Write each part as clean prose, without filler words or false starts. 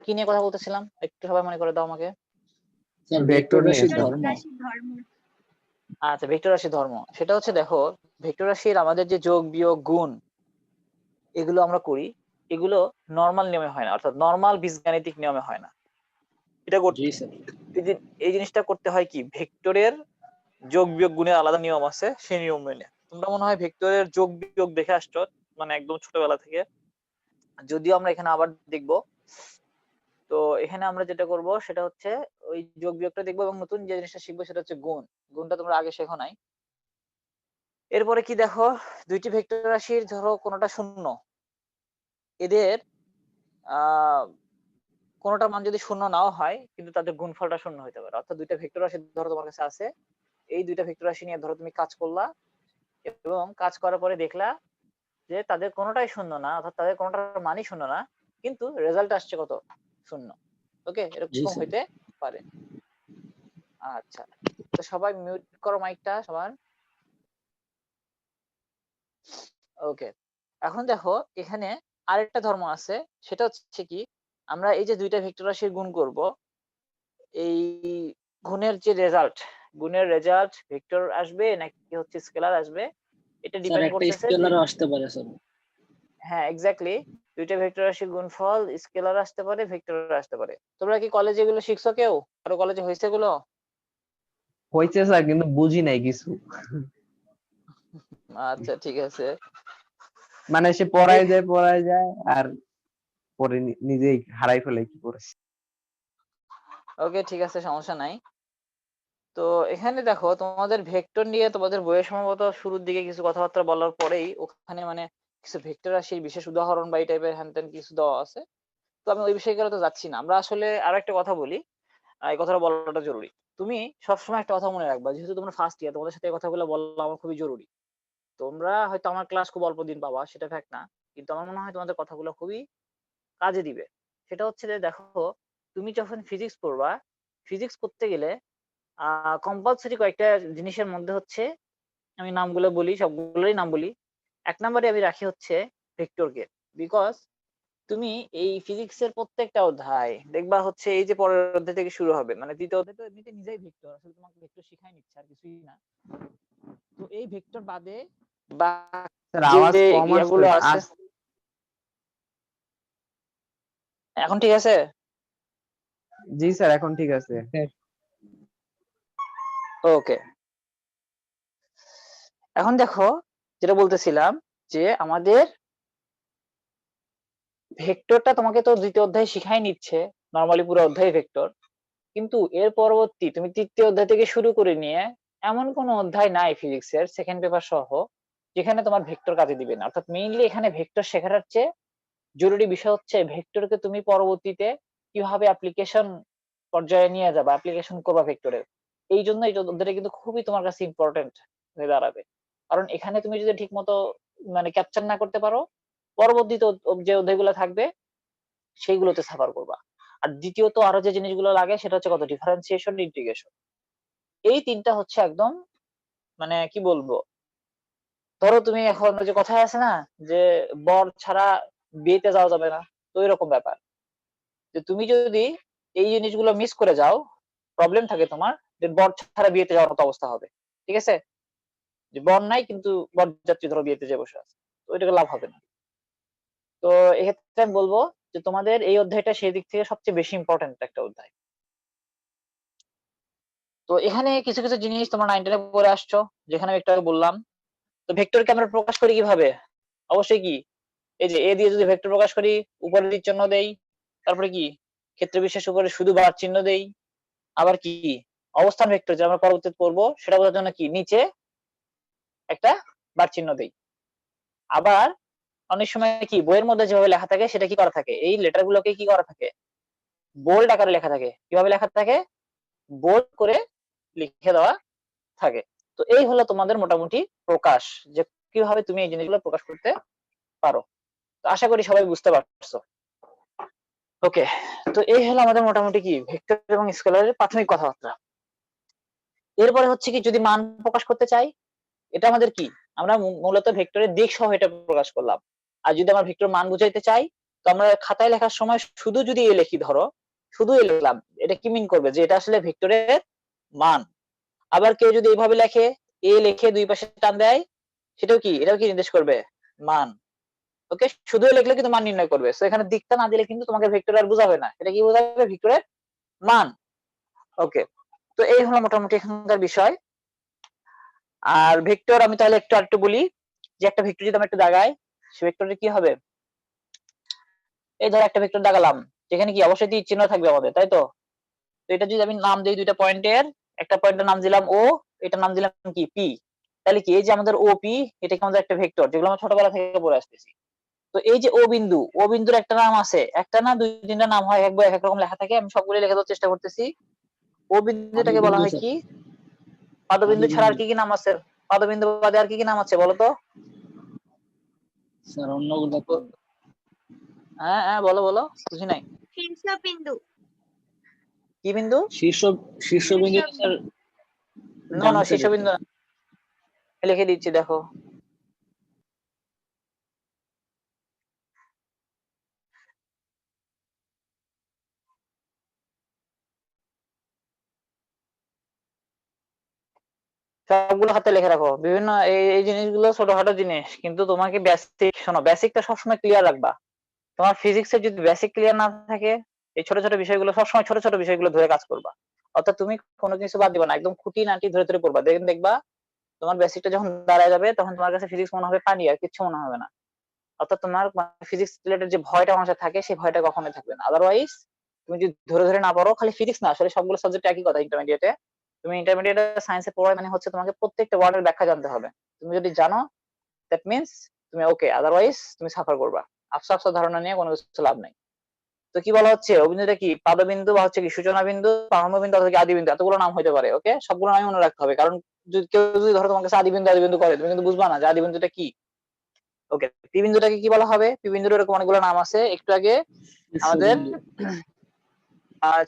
কি নিয়ে কথা বলতেছিলাম একটু সবাই মনে করে দাও আমাকে। স্যার ভেক্টর রাশির ভেক্টর ধর্ম। রাশির ধর্ম। আচ্ছা, ভেক্টর রাশির ধর্ম সেটা হচ্ছে, দেখো ভেক্টর রাশির আমাদের যে যোগ বিয়োগ গুণ এগুলো আমরা করি, এগুলো নরমাল নিয়মে হয় না, অর্থাৎ নরমাল বীজগাণিতিক নিয়মে হয় না। এটা করতে জি স্যার। এই জিনিসটা করতে হয় কি, ভেক্টরের যোগ বিয়োগ গুণের আলাদা নিয়ম আছে, সেই নিয়ম মেনে। তোমরা মনে হয় ভেক্টরের যোগ বিয়োগ দেখে আসছো, মানে একদম ছোটবেলা থেকে। যদিও আমরা এখানে আবার দেখব। তো এখানে আমরা যেটা করব সেটা হচ্ছে ওই যোগ বিয়োগটা দেখবো, এবং নতুন যে জিনিসটা শিখবো সেটা হচ্ছে গুণ। গুণটা তোমরা আগে শেখো নাই। এরপরে কি দেখো, দুইটি ভেক্টর রাশির ধরো কোনোটা শূন্য, এদের আহ কোনোটার মান যদি শূন্য নাও হয় কিন্তু তাদের গুণফলটা শূন্য হতে পারে। অর্থাৎ দুইটা ভেক্টর রাশি ধরো তোমার কাছে আছে, এই দুইটা ভেক্টর রাশি নিয়ে ধরো তুমি কাজ করলা, এবং কাজ করার পরে দেখলা যে তাদের কোনোটাই শূন্য না, অর্থাৎ তাদের কোনোটার মানই শূন্য না, কিন্তু রেজাল্ট আসছে কত, শূন্য। ওকে, জি এরকম স্যার। হইতে পারে। আচ্ছা, তো সবাই মিউট করো মাইকটা সবার। ওকে, এখন দেখো এখানে আরেকটা ধর্ম আছে, সেটা হচ্ছে কি, আমরা এই যে দুইটা ভেক্টর রাশির গুণ করব, এই গুণের যে রেজাল্ট, গুণের রেজাল্ট ভেক্টর আসবে নাকি হচ্ছে স্কেলার আসবে, এটা স্যার ডিপেন্ড একটা করতেছে স্কেলারও আসতে পারে স্যার। হ্যাঁ এক্স্যাক্টলি, দুইটা ভেক্টর রাশির গুণফল স্কেলার আসতে পারে, ভেক্টর আসতে পারে। তোমরা কি কলেজে এগুলো শিখছো কেউ? আরো কলেজে হয়েছে এগুলো? হয়েছে স্যার, কিন্তু বুঝি নাই কিছু। আচ্ছা ঠিক আছে। মানে সে পড়ায় যায় আর পরে নিজেই হারাই ফেলে কি করেছে। ওকে ঠিক আছে, সমস্যা নাই। তো এখানে দেখো তোমাদের ভেক্টর নিয়ে তোমাদের বইয়ের সম্ভবত শুরুর দিকে কিছু কথাবার্তা বলার পরেই ওখানে মানে কিছু ভেক্টর রাশির বিশেষ উদাহরণ বা এই টাইপের হ্যান ত্যান কিছু দেওয়া আছে। তো আমি ওই বিষয়গুলো তো যাচ্ছি না, আমরা আসলে আরো একটা কথা বলি, এই কথাটা বলাটা জরুরি। তুমি সবসময় একটা কথা মনে রাখবা, যেহেতু তোমরা ফার্স্ট ইয়ার, তোমাদের সাথে এই কথাগুলো বলা আমার খুবই জরুরি। তোমরা হয়তো আমার ক্লাস খুব অল্প দিন পাবা, সেটা ফ্যাক্ট না, কিন্তু আমার মনে হয় তোমাদের কথাগুলো খুবই কাজে দিবে। সেটা হচ্ছে যে দেখো, তুমি যখন ফিজিক্স পড়বা, ফিজিক্স পড়তে গেলে কম্পালসরি কয়েকটা জিনিসের মধ্যে হচ্ছে, আমি নামগুলো বলি, সবগুলোরই নাম বলি। ১ নম্বরে আমি রাখি হচ্ছে ভেক্টরকে। বিকজ তুমি এই ফিজিক্সের প্রত্যেকটা অধ্যায় দেখবা হচ্ছে এই যে পরের অধ্যায় থেকে শুরু হবে, মানে ৩য় অধ্যায় তো এমনিতে নিজেই ভেক্টর, আসলে তোমাকে ভেক্টর শিখাই নিচ্ছে আর কিছুই না। তো এই ভেক্টর বাদে বা স্যার যে আওয়াজ কম ইয়াগুলো আছে, আসছে। এখন ঠিক আছে? জি স্যার, এখন ঠিক আছে। ওকে, এখন দেখো যেটা বলতেছিলাম, যে আমাদের ভেক্টরটা তোমাকে তো ২য় অধ্যায়ে শিখাই নিচ্ছে, নরমালি পুরো অধ্যায় ভেক্টর। কিন্তু এর পরবর্তী তুমি ৩য় অধ্যায় থেকে শুরু করে নিয়ে এমন কোনো অধ্যায় নাই ফিজিক্সের সেকেন্ড পেপার সহ যেখানে তোমার ভেক্টর কাজে দিবে না। অর্থাৎ মেইনলি এখানে ভেক্টর শেখার চেয়ে জরুরি বিষয় হচ্ছে ভেক্টরকে তুমি পরবর্তীতে কিভাবে অ্যাপ্লিকেশন পর্যায়ে নিয়ে যাবা, অ্যাপ্লিকেশন করবা ভেক্টরের। এই জন্য এই অধ্যায়টা কিন্তু খুবই তোমার কাছে ইম্পর্টেন্ট হয়ে দাঁড়াবে। কারণ এখানে তুমি যদি ঠিক মতো মানে ক্যাপচার না করতে পারো, পরবর্তীতে যে অধ্যায়গুলো থাকবে সেইগুলোতে সাফার করবা। আর দ্বিতীয়ত আরো যে জিনিসগুলো লাগে সেটা হচ্ছে কত, ডিফারেন্সিয়েশন, ইন্টিগ্রেশন। এই ৩টা হচ্ছে একদম মানে কি বলবো, ধরো তুমি এখন ওই যে কথায় আছে না যে বর ছাড়া বিয়েতে যাওয়া যাবে না, তো এরকম ব্যাপার। যে তুমি যদি এই জিনিসগুলো মিস করে যাও, প্রবলেম থাকে তোমার, যে বর ছাড়া বিয়েতে যাওয়ার মতো অবস্থা হবে। ঠিক আছে, যে বর নাই কিন্তু বরযাত্রী ধরো বিয়েতে যে বসে আছে, তো ওইটাকে লাভ হবে না। তো এক্ষেত্রে আমি বলবো যে তোমাদের এই অধ্যায়টা সেই দিক থেকে সবচেয়ে বেশি ইম্পর্টেন্ট একটা অধ্যায়। তো এখানে কিছু কিছু জিনিস তোমরা 9 টেনে পড়ে আসছো, যেখানে আমি একটু আগে বললাম। তো ভেক্টরকে আমরা প্রকাশ করি কিভাবে? অবশ্যই কি, এই যে এ দিয়ে যদি ভেক্টর প্রকাশ করি, উপরে চিহ্ন দেই, তারপরে কি ক্ষেত্র বিশেষ উপরে শুধু বার চিহ্ন দেই। আবার কি অবস্থান ভেক্টর যে আমরা পরবর্তীতে পড়বো সেটা বোঝার জন্য কি নিচে একটা বার চিহ্ন দেই। আবার অনেক সময় কি বইয়ের মধ্যে যেভাবে লেখা থাকে সেটা কি করা থাকে, এই লেটার গুলোকে কি করা থাকে, বোল্ড আকারে লেখা থাকে। কিভাবে লেখা থাকে? বোল্ড করে লিখে দেওয়া থাকে। তো এই হলো তোমাদের মোটামুটি প্রকাশ, যে কিভাবে তুমি এই জিনিসগুলো প্রকাশ করতে পারো। তো আশা করি সবাই বুঝতে পারছো। ওকে, তো এই হলো আমাদের মোটামুটি কি ভেক্টর এবং স্কেলারের প্রাথমিক কথাবার্তা। এরপরে হচ্ছে কি, যদি মান প্রকাশ করতে চাই, এটা আমাদের কি, আমরা মূলত ভেক্টরের দিক সহ এটা প্রকাশ করলাম। আর যদি আমরা ভেক্টর মান বুঝাইতে চাই, তো আমরা খাতায় লেখার সময় শুধু যদি এ লিখি, ধরো শুধু এ লিখলাম, এটা কি মিন করবে যে এটা আসলে ভেক্টরের মান। আবার কেউ যদি এইভাবে লেখে, এ লিখে দুই পাশে টান দেয়, এটাও কি নির্দেশ করবে? মান। ওকে, শুধু এ লিখলে কিন্তু মান নির্ণয় করবে। সো এখানে দিকটা না দিলে কিন্তু তোমাকে ভেক্টর আর বোঝাবে না, এটা কি বোঝাবে? ভেক্টরের মান। ওকে, তো এই হলো মোটামুটি এখানকার বিষয়। আর ভেক্টর আমি তাহলে একটু আরেকটু বলি, যে একটা ভেক্টর যদি আমি একটু দাগাই, সে ভেক্টরের কি হবে? এই ধর একটা ভেক্টর দাগালাম, যেখানে কি অবশ্যই তীর চিহ্ন থাকবে আমাদের, তাই তো? তো এটা যদি আমি নাম দিই দুইটা পয়েন্টের, একটা পয়েন্টের নাম দিলাম ও, এটার নাম দিলাম কি পি, তাহলে কি এই যে আমাদের ও পি, এটা কি আমাদের একটা ভেক্টর, যেগুলো আমরা ছোটবেলা থেকে পড়ে আসতেছি। তো এই যে ও বিন্দুর একটা নাম আছে, একটা না দুই তিনটা নাম হয়, এক বই এক এক রকম লেখা থাকে, আমি সবগুলো লেখা দেওয়ার চেষ্টা করতেছি। ও বিন্দুটাকে বলা আদিবিন্দু হয় স্যার, কি? পাদবিন্দু ছাড়া আর আদিবিন্দু কি কি নাম আছে? পাদবিন্দু বাদে আর কি কি নাম আছে বলো তো? স্যার, অন্যগুলো তো হ্যাঁ হ্যাঁ, বলো বলো, বুঝি নাই। শীর্ষবিন্দু। কি বিন্দু? শীর্ষ শীর্ষবিন্দু তো স্যার না ডান না, সাইডে তো। শীর্ষবিন্দু না, লিখে দিচ্ছি দেখো। সবগুলো হাতে লিখে রাখো, বিভিন্ন এই এই জিনিসগুলো ছোটখাটো জিনিস, কিন্তু তোমাকে বেসিক, শোনো, বেসিকটা সবসময় ক্লিয়ার রাখবা। তোমার ফিজিক্সের যদি বেসিক ক্লিয়ার না থাকে, এই ছোট ছোট বিষয়গুলো সবসময়, ছোট ছোট বিষয়গুলো ধরে কাজ করবা। অর্থাৎ তুমি কোনো কিছু বাদ দিবা না, একদম খুঁটিনাটি ধরে ধরে পড়বা, দেখবা তোমার বেসিকটা যখন দাঁড়ায় যাবে, তখন তোমার কাছে ফিজিক্স মনে হবে পানি, আর কিচ্ছু মনে হবে না। অর্থাৎ তোমার ফিজিক্স রিলেটেড যে ভয়টা মানুষের থাকে, সেই ভয়টা কখনোই থাকবে না। আদারওয়াইজ তুমি যদি ধরে ধরে না পড়ো, খালি ফিজিক্স না, আসলে সবগুলো সাবজেক্ট একই কথা। ইন্টারমিডিয়েটে তুমি ইন্টারমিডিয়েটে সায়েন্সে পড়ায় মানে হচ্ছে তোমাকে প্রত্যেকটা ওয়ার্ডের ব্যাখ্যা জানতে হবে। তুমি যদি জানো, দ্যাট মিনস তুমি ওকে, আদারওয়াইজ তুমি সাফার করবা। আফসা আফসা ধারণা নিয়ে কোনো কিছু লাভ নাই। তো কি বলা হচ্ছে, অবিন্দুটা কি পাদবিন্দু বা হচ্ছে কি সূচনা বিন্দু, প্রারম্ভ বিন্দু অথবা কি আদি বিন্দু, এতগুলো নাম হইতে পারে। ওকে, সবগুলো নামই মনে রাখতে হবে, কারণ যদি কেউ যদি ধরো তোমার কাছে আদি বিন্দু করে, তুমি কিন্তু বুঝবা না যে আদি বিন্দুটা কি। ওকে, পি বিন্দুটাকে কি বলা হবে? পি বিন্দুর এরকম অনেকগুলো নাম আছে। একটু আগে আমাদের শীর্ষবিন্দু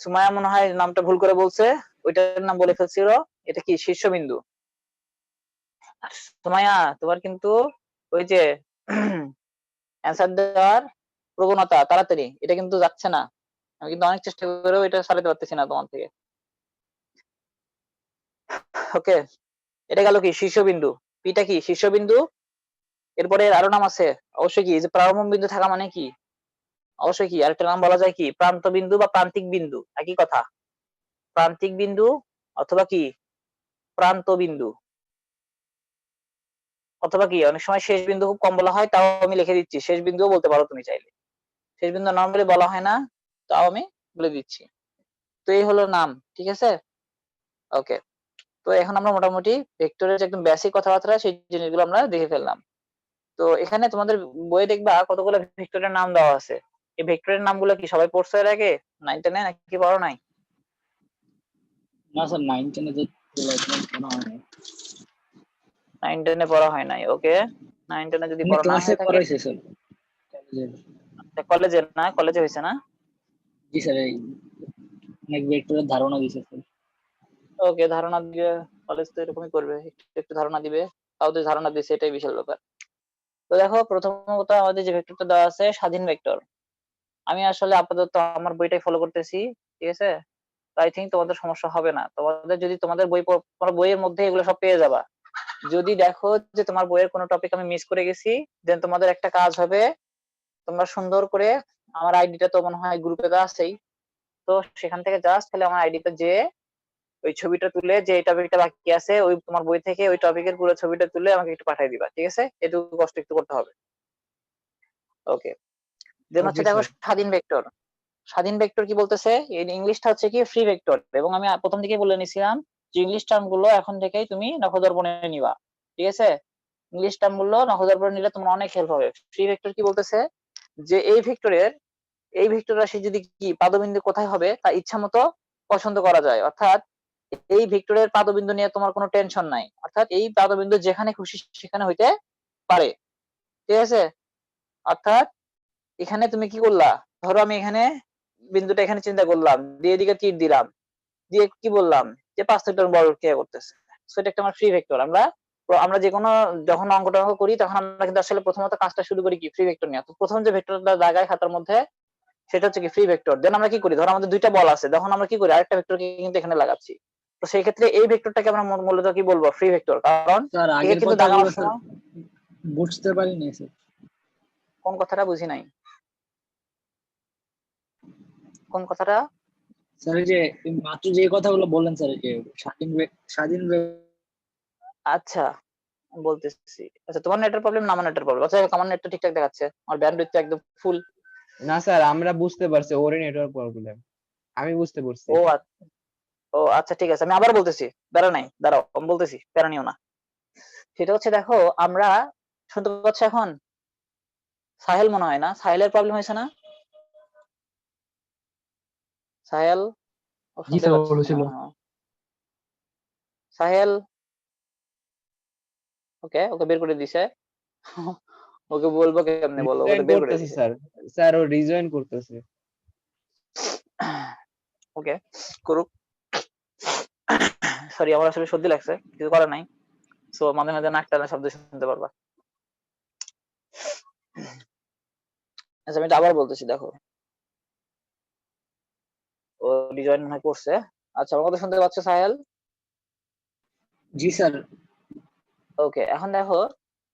সুমাইয়া মনে হয় নামটা ভুল করে বলছে, ওইটার নাম বলে ফেলছিল। এটা কি শীর্ষবিন্দু? সুমাইয়া, তোমার কিন্তু ওই যে অ্যান্সার দেওয়ার প্রবণতা তাড়াতাড়ি, এটা কিন্তু যাচ্ছে না। আমি কিন্তু অনেক চেষ্টা করেও এটা সারাতে পারতেছি না তোমার থেকে। ওকে, এটা গেল কি শীর্ষবিন্দু, পিটা কি শীর্ষবিন্দু। এরপরে আরো নাম আছে, অবশ্যই কি এই যে প্রারম্ভ বিন্দু থাকা মানে কি, অবশ্যই কি আরেকটা নাম বলা যায় কি প্রান্ত বিন্দু বা প্রান্তিক বিন্দু, একই কথা। প্রান্তিক বিন্দু অথবা কি প্রান্ত বিন্দু, অথবা কি অনেক সময় শেষ বিন্দু খুব কম বলা হয়, তাও আমি লিখে দিচ্ছি, শেষ বিন্দুও বলতে পারো তুমি চাইলে। শেষ বিন্দু নরমালি বলা হয় না, তাও আমি বলে দিচ্ছি। তো এই হলো নাম, ঠিক আছে? ওকে, তো এখন আমরা মোটামুটি ভেক্টরের যে একদম বেসিক কথাবার্তা, সেই জিনিসগুলো আমরা দেখে ফেললাম। তো এখানে তোমাদের বইয়ে দেখবা কতগুলো ভেক্টরের নাম দেওয়া আছে। এই ভেক্টরের নামগুলো কি সবাই পড়ছো এর আগে 9-10 নাকি পড়ো নাই? না স্যার, 9-10 যে পড়া হয় না। 9-10 পড়া হয় নাই। ওকে, 9-10 যদি এমনি পড়া না ক্লাসে হয়ে থাকে, পড়াইছে স্যার, কলেজে। কলেজে না, কলেজে হয়েছে না? জি স্যার, এই অনেক ভেক্টরের ধারণা দিয়েছে স্যার। ওকে, ধারণা দিবে, কলেজ তো এরকমই করবে, একটু একটু ধারণা দিবে। তাও তো ধারণা দিচ্ছে, এটাই বিশাল ব্যাপার। তো দেখো, প্রথমত আমাদের যে ভেক্টরটা দেওয়া আছে স্বাধীন ভেক্টর। আমি আসলে আপাতত আমার বইটাই ফলো করতেছি, ঠিক আছে? তো আই থিঙ্ক তোমাদের সমস্যা হবে না। তোমাদের যদি তোমাদের বই তোমার বইয়ের মধ্যে এগুলো সব পেয়ে যাবা। যদি দেখো যে তোমার বইয়ের কোনো টপিক আমি মিস করে গেছি, দেন তোমাদের একটা কাজ হবে, তোমরা সুন্দর করে, আমার আইডিটা তো মনে হয় গ্রুপে তো আছেই, তো সেখান থেকে জাস্ট তাহলে আমার আইডিতে যে ওই ছবিটা তুলে, যে এই টপিকটা বাকি আছে ওই তোমার বই থেকে, ওই টপিকের পুরো ছবিটা তুলে আমাকে একটু পাঠিয়ে দিবা, ঠিক আছে? এটুকু কষ্ট একটু করতে হবে। ওকে, দেন ওকে হচ্ছে দেখো স্যার। স্বাধীন ভেক্টর। স্বাধীন ভেক্টর কি বলতেছে, এই ইংলিশটা হচ্ছে কি ফ্রি ভেক্টর, এবং আমি প্রথম দিকে বলে নিছিলাম যে ইংলিশ টার্ম গুলো এখন থেকেই তুমি নখদর্পণে নিবা, ঠিক আছে? ইংলিশ টার্ম গুলো নখদর্পণে নিলে তোমার অনেক হেল্প হবে। ফ্রি ভেক্টর কি বলতেছে, যে এই ভেক্টর রাশি যদি কি পাদবিন্দু কোথায় হবে তা ইচ্ছা মতো পছন্দ করা যায়। অর্থাৎ এই ভেক্টরের পাদবিন্দু নিয়ে তোমার কোনো টেনশন নাই, অর্থাৎ এই পাদবিন্দু যেখানে খুশি সেখানে হইতে পারে, ঠিক আছে? অর্থাৎ এখানে তুমি কি করলা, ধরো আমি এখানে বিন্দুটা এখানে চিন্তা করলাম, দিয়ে এদিকে তীর দিলাম, দিয়ে কি বললাম যে 5 নিউটন বল ক্রিয়া করতেছে, সো এটা একটা আমার ফ্রি ভেক্টর, আমরা আমরা যে কোনো যখন অঙ্কটা করি তখন আমরা কিন্তু আসলে প্রথমত কাজটা শুরু করি কি ফ্রি ভেক্টর নিয়ে। তো প্রথম যে ভেক্টরটা দাগাই খাতার মধ্যে সেটা হচ্ছে কি ফ্রি ভেক্টর। দেন আমরা কি করি, ধরো আমাদের দুইটা বল আছে, তখন আমরা কি করি আরেকটা ভেক্টরকে কিন্তু এখানে লাগাচ্ছি। তো সেই ক্ষেত্রে এই ভেক্টরটাকে আমরা মূলত কি বলবো, ফ্রি ভেক্টর, কারণ স্যার একে আগের কিন্তু কথাগুলো দাগানোর স্যার সময় বুঝতে পারিনি স্যার। কোন কথাটা বুঝি নাই, কোন কথাটা? স্যার এই যে মাত্র যে কথাগুলো বললেন স্যার, এই যে স্বাধীন আচ্ছা বলতেছি। আচ্ছা তোমার নেটের প্রবলেম না আমার নেটের প্রবলেম? আচ্ছা আমার নেটটা ঠিকঠাক দেখাচ্ছে, আমার ব্যান্ডউইথ একদম ফুল। না স্যার, আমরা বুঝতে পারছি ওর নেটওয়ার্ক প্রবলেম, আমি বুঝতে পারছি। ও ও আচ্ছা ঠিক আছে, আমি আবার বলতেছি, প্যারা নাই, দাঁড়াও আমি বলতেছি, প্যারা নিও না। সেটা হচ্ছে দেখো আমরা, শুনতে পাচ্ছ এখন? সাহেল মনে হয় না, সাহেলের প্রবলেম হয়েছে না? সাহেল ও জি শুনতে স্যার, পাচ্ছে না বলেছিল। মনে হয়। সাহেল ওকে ওকে বের করে দিছে। ওকে বলবো কেমনে, বলো, ওকে রিজয়েন তো বের করে করতেছে দিছে। স্যার, স্যার ও রিজয়েন করতেছে। ওকে করুক। সরি আমার আসলে সর্দি লাগছে, কিছু করার নাই। সো মাঝে মাঝে নাক টানা শব্দ শুনতে পারবা। আচ্ছা আমি এটা আবার বলতেছি, দেখো ও রিজয়েন মনে হয় করছে। আচ্ছা আমার কথা শুনতে পাচ্ছ সাহেল? জি স্যার। ওকে এখন দেখো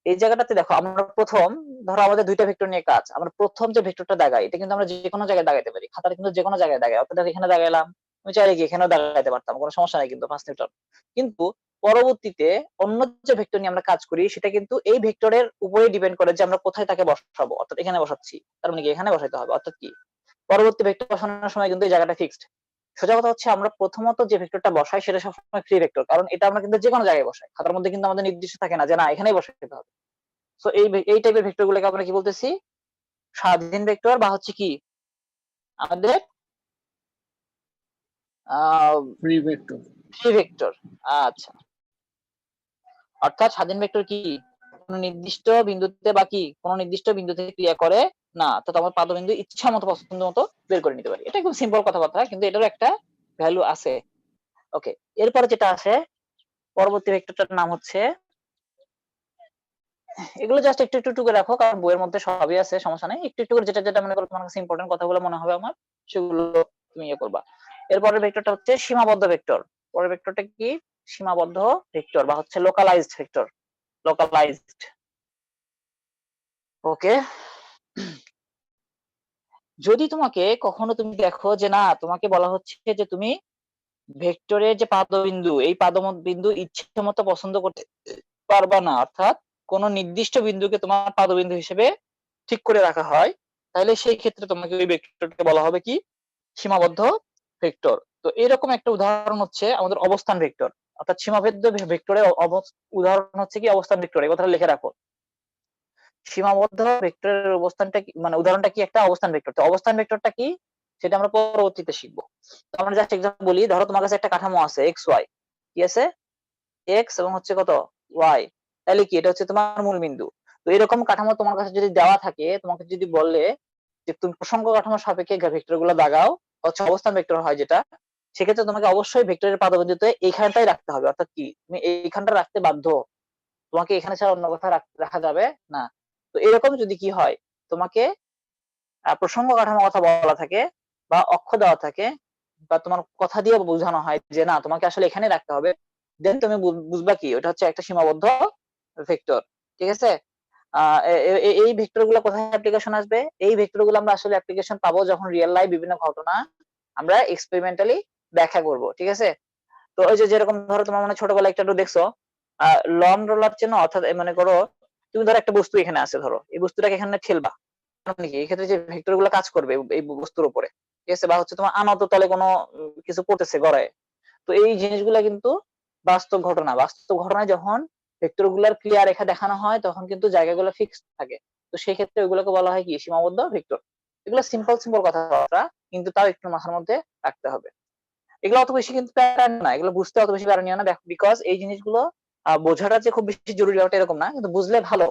এই জায়গাটাতে দেখো আমরা প্রথম, ধরো আমাদের দুইটা ভেক্টর নিয়ে কাজ, আমরা প্রথম যে ভেক্টরটা দাগাই এটা কিন্তু আমরা যে কোনো জায়গায় দাগাইতে পারি, খাতার কিন্তু যে কোনো জায়গায় দাগাই, অর্থাৎ এখানে দাগাইলাম, আমি চাইলে কি এখানেও দাগাইতে পারতাম, কোনো সমস্যা নাই কিন্তু 5 নিউটন। কিন্তু পরবর্তীতে অন্য যে ভেক্টর নিয়ে আমরা কাজ করি সেটা কিন্তু এই ভেক্টরের উপরে ডিপেন্ড করে যে আমরা কোথায় তাকে বসাবো, অর্থাৎ এখানে বসাচ্ছি তার মানে কি এখানে বসাইতে হবে, অর্থাৎ কি পরবর্তী ভেক্টর বসানোর সময় কিন্তু এই জায়গাটা ফিক্সড। সোজা কথা হচ্ছে আমরা প্রথমত যে ভেক্টরটা বসাই সেটা সবসময় ফ্রি ভেক্টর, কারণ এটা আমরা কিন্তু যে কোনো জায়গায় বসাই, খাতার মধ্যে কিন্তু আমাদের নির্দিষ্ট থাকে না যে না এখানেই বসাইতে হবে। সো এই টাইপের ভেক্টর গুলোকে আমরা কি বলতেছি, স্বাধীন ভেক্টর বা হচ্ছে কি আমাদের ফ্রি ভেক্টর। Free vector. আচ্ছা অর্থাৎ স্বাধীন ভেক্টর কি কোন নির্দিষ্ট বিন্দুতে বা কি কোন নির্দিষ্ট বিন্দুতে ক্রিয়া করে না, অর্থাৎ আমার পাদবিন্দু ইচ্ছা মতো পছন্দ মতো বের করে নিতে পারি। এটা একদম সিম্পল কথাবার্তা, কিন্তু এটারও একটা ভ্যালু আছে। ওকে এরপরে যেটা আছে পরবর্তী ভেক্টরটার নাম হচ্ছে, এগুলো জাস্ট একটু একটু করে রাখো কারণ বইয়ের মধ্যে সবই আছে, সমস্যা নেই, একটু একটু করে যেটা যেটা মনে করো তোমার কাছে ইম্পর্টেন্ট কথাগুলো মনে হবে আমার, সেগুলো তুমি ইয়ে করবা। এরপরের ভেক্টরটা হচ্ছে সীমাবদ্ধ ভেক্টর। পরের ভেক্টরটা কি, সীমাবদ্ধ ভেক্টর বা হচ্ছে লোকালাইজড ভেক্টর, লোকালাইজড। ওকে যদি তোমাকে কখনো তুমি দেখো যে না তোমাকে বলা হচ্ছে যে তুমি ভেক্টরের যে পাদবিন্দু এই পাদবিন্দু ইচ্ছে মতো পছন্দ করতে পারবা না, অর্থাৎ কোন নির্দিষ্ট বিন্দুকে তোমার পাদবিন্দু হিসেবে ঠিক করে রাখা হয়, তাহলে সেই ক্ষেত্রে তোমাকে ওই ভেক্টরকে বলা হবে কি সীমাবদ্ধ ভেক্টর। তো এরকম একটা উদাহরণ হচ্ছে আমাদের অবস্থান ভেক্টর, অর্থাৎ সীমাবদ্ধ ভেক্টরের উদাহরণ হচ্ছে কি অবস্থান ভেক্টর, এই কথাটা লিখে রাখো। সীমাবদ্ধ ভেক্টরের অবস্থানটা কি, মানে উদাহরণটা কি একটা অবস্থান ভেক্টর। তো অবস্থান ভেক্টরটা কি সেটা আমরা পরবর্তীতে শিখবো। তো আমরা জাস্ট এক্সাম্পল বলি, ধরো তোমার কাছে একটা কাঠামো আছে এক্স ওয়াই, কি আছে এক্স এবং হচ্ছে কত ওয়াই, তাহলে কি এটা হচ্ছে তোমার মূল বিন্দু। তো এরকম কাঠামো তোমার কাছে যদি দেওয়া থাকে, তোমাকে যদি বলে যে তুমি প্রসঙ্গ কাঠামোর সাপেক্ষে ভেক্টর গুলো দাগাও, হচ্ছে অবস্থান ভেক্টর হয় যেটা, সেক্ষেত্রে তোমাকে অবশ্যই ভেক্টরের পাদবিন্দুতে এইখানটাই রাখতে হবে, অর্থাৎ কি তুমি এইখানটা রাখতে বাধ্য, তোমাকে এখানে ছাড়া অন্য কোথাও রাখা যাবে না। তো এরকম যদি কি হয় তোমাকে প্রসঙ্গ কাঠামোর কথা বলা থাকে বা অক্ষ দেওয়া থাকে বা তোমার কথা দিয়ে বোঝানো হয় যে না তোমাকে আসলে এখানে রাখতে হবে, দেন তুমি বুঝবা কি ওটা হচ্ছে একটা সীমাবদ্ধ ভেক্টর। ঠিক আছে? এই ভেক্টর গুলো কোথায় অ্যাপ্লিকেশন আসবে, এই ভেক্টর গুলো আমরা আসলে অ্যাপ্লিকেশন পাবো যখন রিয়েল লাইফ বিভিন্ন ঘটনা আমরা এক্সপেরিমেন্টালি ব্যাখ্যা করব। ঠিক আছে? তো ওই যে যেরকম ধরো তোমার মানে ছোটবেলায় একটা দেখছো লং রোলার চেনো, অর্থাৎ মনে করো তুমি ধরো একটা বস্তু এখানে আছে, ধরো এই বস্তুটাকে এখানে ঠেলবা, মানে কি এই ক্ষেত্রে যে ভেক্টর গুলো কাজ করবে এই বস্তুর উপরে, ঠিক আছে, বা হচ্ছে তোমার আনত তলে কোনো কিছু পড়তেছে গড়ায়। তো এই জিনিসগুলা কিন্তু বাস্তব ঘটনা, বাস্তব ঘটনায় যখন ভেক্টর গুলার ক্লিয়ার রেখা দেখানো হয় তখন কিন্তু জায়গাগুলো ফিক্স থাকে। তো সেই ক্ষেত্রে ওইগুলোকে বলা হয় কি সীমাবদ্ধ ভেক্টর। এগুলো সিম্পল সিম্পল কথাবার্তা, কিন্তু তাও একটু মাথার মধ্যে রাখতে হবে। এগুলো অত বেশি কিন্তু প্যারা না, এগুলো বুঝতে অত বেশি প্যারা নিও না, বিকজ এই জিনিসগুলো বোঝাটা যে খুব বেশি জরুরি ওটা এরকম না, কিন্তু বুঝলে ভালো।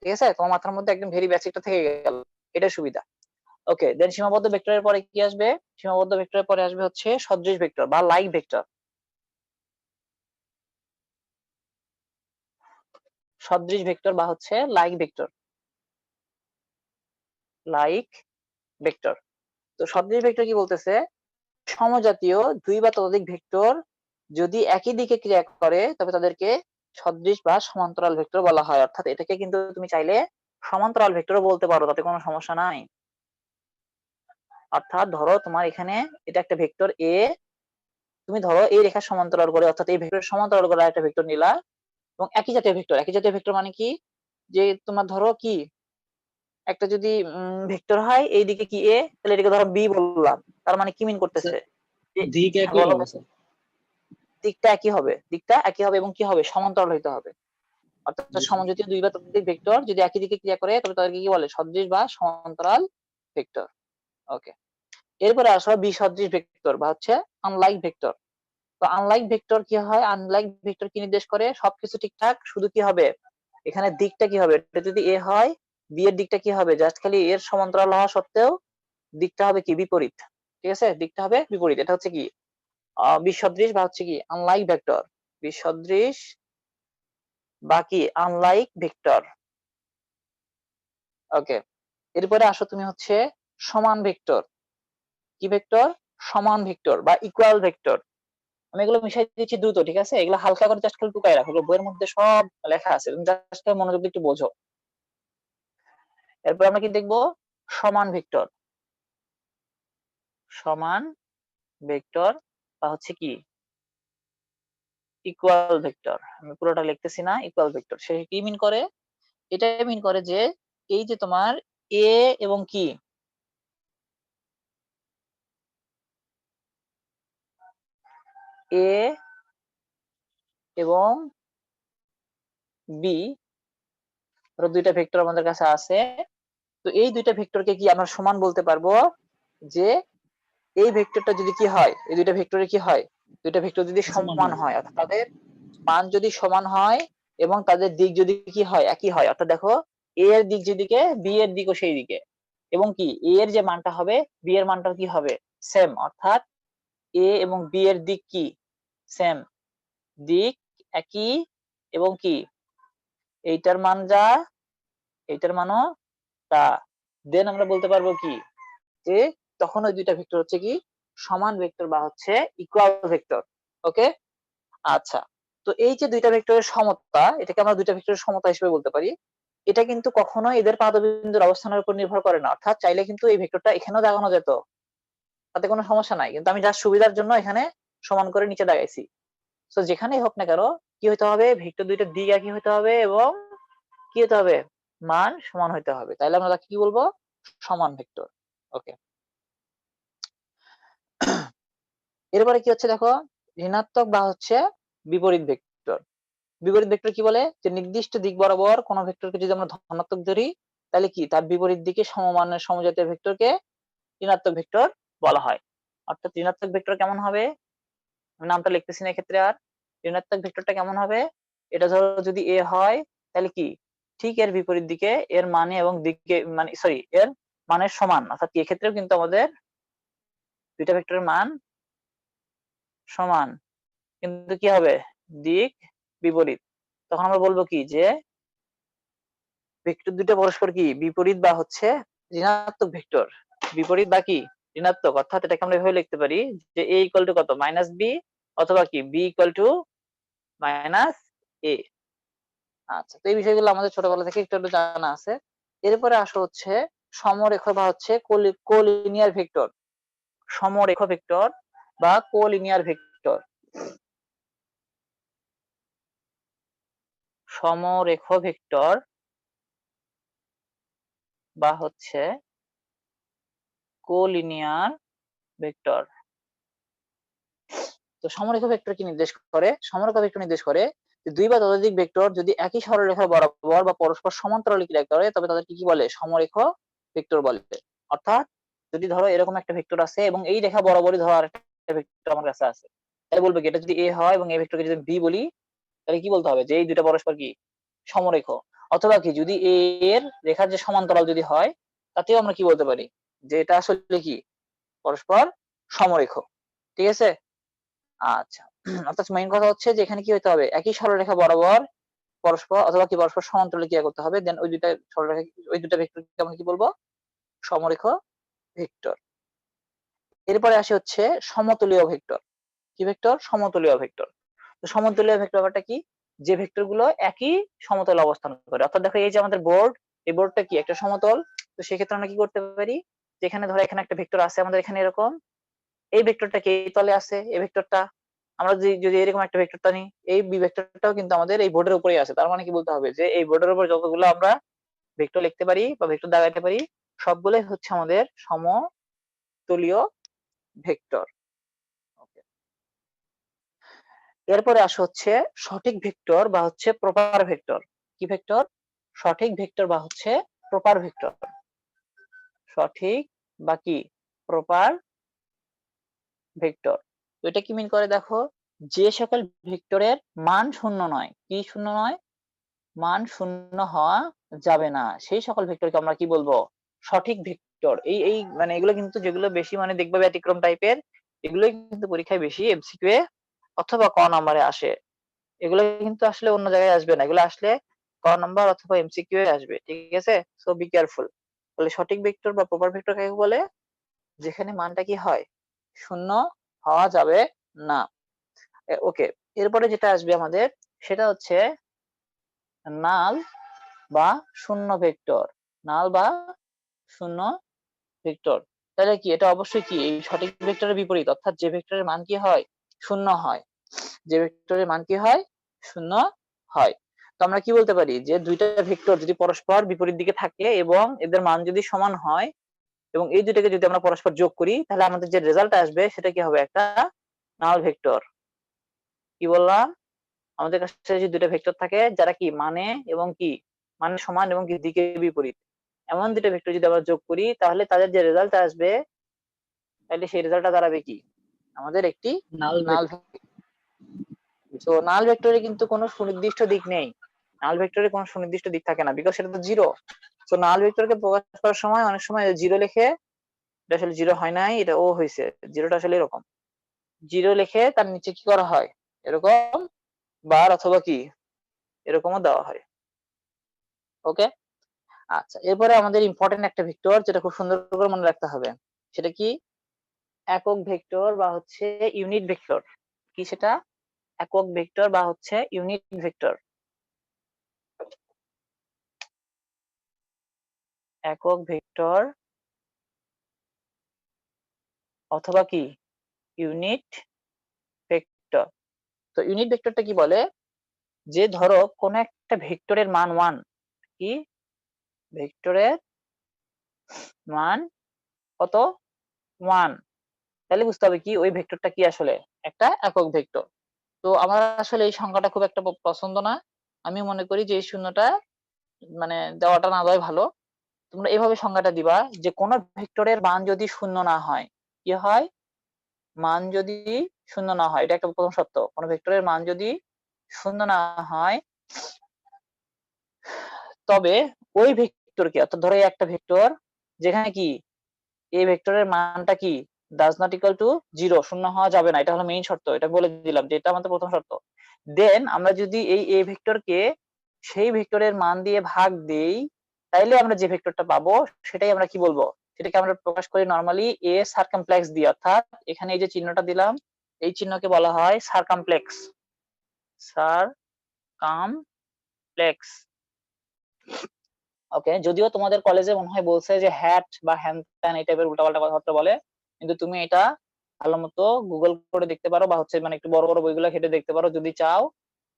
ঠিক আছে, তোমার মাথার মধ্যে একদম ভেরি বেসিকটা থেকে গেল, এটাই সুবিধা। ওকে দেন সীমাবদ্ধ ভেক্টরের পরে কি আসবে, সীমাবদ্ধ ভেক্টরের পরে আসবে হচ্ছে সদৃশ ভেক্টর বা লাইক ভেক্টর। সদৃশ ভেক্টর বা হচ্ছে লাইক ভেক্টর। Like vector. তো সদৃশ ভেক্টর কি বলতেছে, সমজাতীয় দুই বা ততোধিক ভেক্টর যদি একই দিকে ক্রিয়া করে তবে তাদেরকে সদৃশ বা সমান্তরাল ভেক্টর বলা হয়। অর্থাৎ এটাকে কিন্তু তুমি চাইলে সমান্তরাল ভেক্টরও বলতে পারো, তাতে কোনো সমস্যা নাই। অর্থাৎ ধরো তোমার এখানে এটা একটা ভেক্টর এ, তুমি ধরো এই রেখার সমান্তরাল করে অর্থাৎ এই ভেক্টর সমান্তরাল করে একটা ভেক্টর নিলা এবং একই জাতীয় ভেক্টর। একই জাতীয় ভেক্টর মানে কি, যে তোমার ধরো কি একটা যদি ভেক্টর হয় এইদিকে কি এ, তাহলে এটাকে ধরো বি বললাম, তার মানে কি মিন করতেছে, যে দিক হ্যাঁ, একই বলো, হবে স্যার। দিকটা একই হবে, দিকটা একই হবে এবং কি হবে, সমান্তরাল হইতে হবে। অর্থাৎ জি স্যার। সমজাতীয় দুই বা ততোধিক ভেক্টর যদি একই দিকে ক্রিয়া করে তবে তাদেরকে কি বলে, সদৃশ বা সমান্তরাল ভেক্টর। ওকে, এরপরে আসো বিসদৃশ ভেক্টর বা হচ্ছে আনলাইক ভেক্টর। তো আনলাইক ভেক্টর কি হয়, আনলাইক ভেক্টর কি নির্দেশ করে, সবকিছু ঠিকঠাক, শুধু কি হবে এখানে দিকটা কি হবে, এটা যদি এ হয় বি এর দিকটা কি হবে, জাস্ট খালি এর সমান্তরাল হওয়া সত্ত্বেও দিকটা হবে কি বিপরীত। ঠিক আছে, দিকটা হবে বিপরীত। এটা হচ্ছে কি বিসদৃশ বা হচ্ছে কি আনলাইক ভেক্টর। বিসদৃশ বা কি আনলাইক ভেক্টর। ওকে, এরপরে আসো তুমি হচ্ছে সমান ভেক্টর। কি ভেক্টর, সমান ভেক্টর বা ইকুয়াল ভেক্টর। আমি এগুলো মিশাই দিচ্ছি দ্রুত, ঠিক আছে, এগুলো হালকা করে জাস্ট খালি টুকাই রাখো, এগুলো বইয়ের মধ্যে সব লেখা আছে, তুমি জাস্ট মনোযোগ দিয়ে একটু বোঝো। এরপর আমরা কি দেখবো, সমান ভেক্টর। সমান ভেক্টর বা হচ্ছে কি ইকুয়াল ভেক্টর। আমি পুরোটা লিখতেছি না, ইকুয়াল ভেক্টর সে কি মিন করে, এটা মিন করে যে এই যে তোমার এ এবং কি এ এবং বি, ধরো দুইটা ভেক্টর আমাদের কাছে আছে। তো এই দুইটা ভেক্টরকে কি আমরা সমান বলতে পারবো, যে এই ভেক্টরটা যদি কি হয়, এই দুইটা ভেক্টরে কি হয়, দুইটা ভেক্টর যদি সমান সমান হবে। হয় অর্থাৎ তাদের মান যদি সমান হয় এবং তাদের দিক যদি কি হয়, একই হয়, অর্থাৎ দেখো এ এর দিক যেদিকে বি এর দিকও সেই দিকে, এবং কি এ এর যে মানটা হবে বি এর মানটাও কি হবে সেম, অর্থাৎ এ এবং বি এর দিক কি সেম, দিক একই, এবং কি এইটার মান যা এইটার মানও তা, দেন আমরা বলতে পারবো কি, যে তখন ওই দুইটা ভেক্টর হচ্ছে কি সমান ভেক্টর বা হচ্ছে ইকুয়াল ভেক্টর। ওকে, আচ্ছা। তো এই যে দুইটা ভেক্টরের সমতা, এটাকে আমরা দুইটা ভেক্টরের সমতা হিসেবে বলতে পারি। এটা কিন্তু কখনোই এদের পাদবিন্দুর অবস্থানের উপর নির্ভর করে না, অর্থাৎ চাইলে কিন্তু এই ভেক্টরটা এখানেও দাগানো যেত, তাতে কোনো সমস্যা নাই, কিন্তু আমি জাস্ট সুবিধার জন্য এখানে সমান করে নিচে দাগাইছি। তো যেখানেই হোক না কেন কি হতে হবে, ভেক্টর দুইটার দিক একই হতে হবে এবং কি হতে হবে, মান সমান হতে হবে, তাইলে আমরা তাকে কি বলবো, সমান ভেক্টর। ওকে, এরপরে কি হচ্ছে দেখো, ঋণাত্মক বা হচ্ছে বিপরীত ভেক্টর। বিপরীত ভেক্টর কি বলে, যে নির্দিষ্ট দিক বরাবর কোন ভেক্টরকে যদি আমরা ধনাত্মক ধরি তাহলে কি তার বিপরীত দিকে সমমানের সমজাতীয় ভেক্টরকে ঋণাত্মক ভেক্টর বলা হয়। অর্থাৎ ঋণাত্মক ভেক্টর কেমন হবে, আমি নামটা লিখতেছি না এক্ষেত্রে আর, ঋণাত্মক ভেক্টরটা কেমন হবে, এটা ধরো যদি এ হয় তাহলে কি ঠিক এর বিপরীত দিকে এর মানে এবং দিকে মানে সরি এর মানের সমান, অর্থাৎ এক্ষেত্রেও কিন্তু আমাদের দুইটা ভেক্টরের মান সমান, কিন্তু কি হবে দিক বিপরীত। তখন আমরা বলবো কি, যে ভেক্টর দুটো পরস্পর কি বিপরীত বা হচ্ছে ঋণাত্মক ভেক্টর, বিপরীত বা কি ঋণাত্মক। অর্থাৎ এটাকে আমরা এভাবে লিখতে পারি যে এ ইকুয়াল টু কত মাইনাস বি, অথবা কি বি ইকুয়াল টু মাইনাস এ। আচ্ছা, তো এই বিষয়গুলো আমাদের ছোটবেলা থেকে একটু একটু জানা আছে। এরপরে আসো হচ্ছে সমরেখ বা হচ্ছে কোলিনিয়ার ভেক্টর। সমরেখ ভেক্টর বা কোলিনিয়ার ভেক্টর। সমরেখ ভেক্টর বা হচ্ছে কোলিনিয়ার ভেক্টর। তো সমরেখ ভেক্টর কি নির্দেশ করে, সমরেখ ভেক্টর নির্দেশ করে যে দুই বা ততোধিক ভেক্টর যদি একই সরলরেখা বরাবর বা পরস্পর সমান্তরালে ক্রিয়া করে তবে তাদেরকে কি বলে, সমরেখ ভেক্টর বলে। অর্থাৎ যদি ধরো এরকম একটা ভেক্টর আছে এবং এই রেখা বরাবরই ধরো আরেকটা ভেক্টর আমার কাছে আছে, তাহলে বলবে কি এটা যদি এ হয় এবং এই ভেক্টরকে যদি বি বলি তাহলে কি বলতে হবে, যে এই দুইটা পরস্পর কি সমরেখ। অথবা কি যদি এ এর রেখার যে সমান্তরাল যদি হয় তাতেও আমরা কি বলতে পারি, যে এটা আসলে কি পরস্পর সমরেখ। ঠিক আছে, আচ্ছা। অর্থাৎ মেইন কথা হচ্ছে যে এখানে কি হতে হবে, একই সরলরেখা বরাবর পরস্পর অথবা কি পরস্পর সমান্তরালে ক্রিয়া করতে হবে, দেন ওই দুটা ভেক্টরকে আমরা কি বলবো, সমরেখ ভেক্টর। এরপরে আসে হচ্ছে সমতলীয় ভেক্টর। কি ভেক্টর? সমতলীয় ভেক্টর। তো সমতলীয় ভেক্টর ব্যাপারটা কি? যে ভেক্টর গুলো একই সমতলে অবস্থান করে, অর্থাৎ দেখো এই যে আমাদের বোর্ড, এই বোর্ডটা কি একটা সমতল। তো সেক্ষেত্রে আমরা কি করতে পারি, যেখানে ধরো এখানে একটা ভেক্টর আছে আমাদের এখানে এরকম, এই ভেক্টরটা কি এই তলে আছে, এই ভেক্টরটা আমরা যদি এরকম একটা ভেক্টরটা নিই, এই বি ভেক্টরটাও কিন্তু আমাদের এই বোর্ডের উপরেই আছে। তার মানে কি বলতে হবে যে এই বোর্ডের উপর যতগুলো আমরা ভেক্টর লিখতে পারি বা ভেক্টর দাগাইতে পারি, সবগুলোই হচ্ছে আমাদের সমতলীয় ভেক্টর। ওকে, এরপরে আসে হচ্ছে সঠিক ভেক্টর বা হচ্ছে প্রপার ভেক্টর। কি ভেক্টর? সঠিক ভেক্টর বা হচ্ছে প্রপার ভেক্টর। সঠিক বা কি প্রপার ভেক্টর। তো এটা কি মিন করে দেখো, যে সকল ভেক্টরের মান শূন্য নয়, কি শূন্য নয়, মান শূন্য হওয়া যাবে না, সেই সকল ভেক্টরকে আমরা কি বলবো, সঠিক ভেক্টর। এই মানে এগুলো কিন্তু যেগুলো বেশি মানে দেখবে ব্যতিক্রম টাইপের, এগুলোই কিন্তু পরীক্ষায় বেশি এমসিকিউ এ অথবা ক নম্বরে আসে। এগুলো কিন্তু আসলে অন্য জায়গায় আসবে না, এগুলো আসলে ক নাম্বার অথবা এমসিকিউ এ আসবে, ঠিক আছে? So be careful. তাহলে সঠিক ভেক্টর বা প্রপার ভেক্টর কাকে বলে? যেখানে মানটা কি হয়, শূন্য হওয়া যাবে না। ওকে, এরপরে যেটা আসবে আমাদের সেটা হচ্ছে নাল বা শূন্য ভেক্টর। নাল বা শূন্য ভেক্টর। তাহলে কি এটা অবশ্যই কি এই সঠিক ভেক্টরের বিপরীত, অর্থাৎ যে ভেক্টরের মান কি হয়, শূন্য হয়। যে ভেক্টরের মান কি হয়, শূন্য হয়। তো আমরা কি বলতে পারি যে দুইটা ভেক্টর যদি পরস্পর বিপরীত দিকে থাকে এবং এদের মান যদি সমান হয় এবং এই দুটাকে যদি আমরা পরস্পর যোগ করি, তাহলে আমাদের যে রেজাল্ট আসবে সেটা কি হবে, একটা নাল ভেক্টর। কি বললাম? আমাদের কাছে যে দুটো ভেক্টর থাকে যারা কি মানে এবং কি মানে সমান এবং কি দিকে বিপরীত, এমন দুটো ভেক্টর যদি আমরা যোগ করি, তাহলে তাদের যে রেজাল্ট আসবে, তাহলে সেই রেজাল্টটা দাঁড়াবে কি, আমাদের একটি নাল নাল। ভেক্টর। তো নাল ভেক্টরে কিন্তু কোনো সুনির্দিষ্ট দিক নেই, নাল ভেক্টরে কোনো সুনির্দিষ্ট দিক থাকে না, বিকজ সেটা তো জিরো। তো নাল ভেক্টরকে প্রকাশ করার সময় অনেক সময় জিরো লিখে, এটা আসলে জিরো হয় নাই, এটা ও হয়েছে, জিরোটা আসলে এরকম, জিরো লিখে তার নিচে কি করা হয়, এরকম বার অথবা কি এরকমও দেওয়া হয়। ওকে, আচ্ছা, এরপরে আমাদের ইম্পর্টেন্ট একটা ভেক্টর যেটা খুব সুন্দর করে মনে রাখতে হবে, সেটা কি একক ভেক্টর বা হচ্ছে ইউনিট ভেক্টর। কি সেটা? একক ভেক্টর বা হচ্ছে ইউনিট ভেক্টর। একক ভেক্টর অথবা কি ইউনিট ভেক্টর। তো ইউনিট ভেক্টরটা কি বলে, যে ধরো কোন একটা ভেক্টরের মান 1, কি ভেক্টরের মান কত, 1, তাহলে বুঝতে হবে কি ওই ভেক্টরটা কি আসলে একটা একক ভেক্টর। তো আমার আসলে এই সংখ্যাটা খুব একটা পছন্দ না, আমি মনে করি যে এই শূন্যটা মানে দেওয়াটা না দেওয়াই ভালো। তোমরা এভাবে সংজ্ঞাটা দিবা যে কোন ভেক্টরের মান যদি শূন্য না হয়, কি হয়, মান যদি শূন্য না হয়, এটা একটা প্রথম শর্ত, কোন ভেক্টরের মান যদি শূন্য না হয়, তবে ওই ভেক্টরকে, অর্থাৎ ধরো একটা ভেক্টর যেখানে কি এই ভেক্টরের মানটা কি does not equal to zero, শূন্য হওয়া যাবে না, এটা হলো মেইন শর্ত, এটা বলে দিলাম যে এটা আমাদের প্রথম শর্ত। দেন আমরা যদি এই ভেক্টরকে সেই ভেক্টরের মান দিয়ে ভাগ দেই, তাইলে আমরা যে ভেক্টরটা পাবো সেটাই আমরা কি বলবো, সেটাকে আমরা প্রকাশ করি নরমালি এ সার্কামপ্লেক্স দিয়ে, অর্থাৎ এখানে এই যে চিহ্নটা দিলাম, এই চিহ্নকে বলা হয় সার্কামপ্লেক্স। সার্কামপ্লেক্স। ওকে, যদিও তোমাদের কলেজে মনে হয় বলছে যে হ্যাট বা হ্যান ত্যান এই টাইপের উল্টাপাল্টা কথাবার্তা বলে, কিন্তু তুমি এটা ভালো মতো গুগল করে দেখতে পারো বা হচ্ছে মানে একটু বড় বড় বইগুলো ঘেটে দেখতে পারো যদি চাও,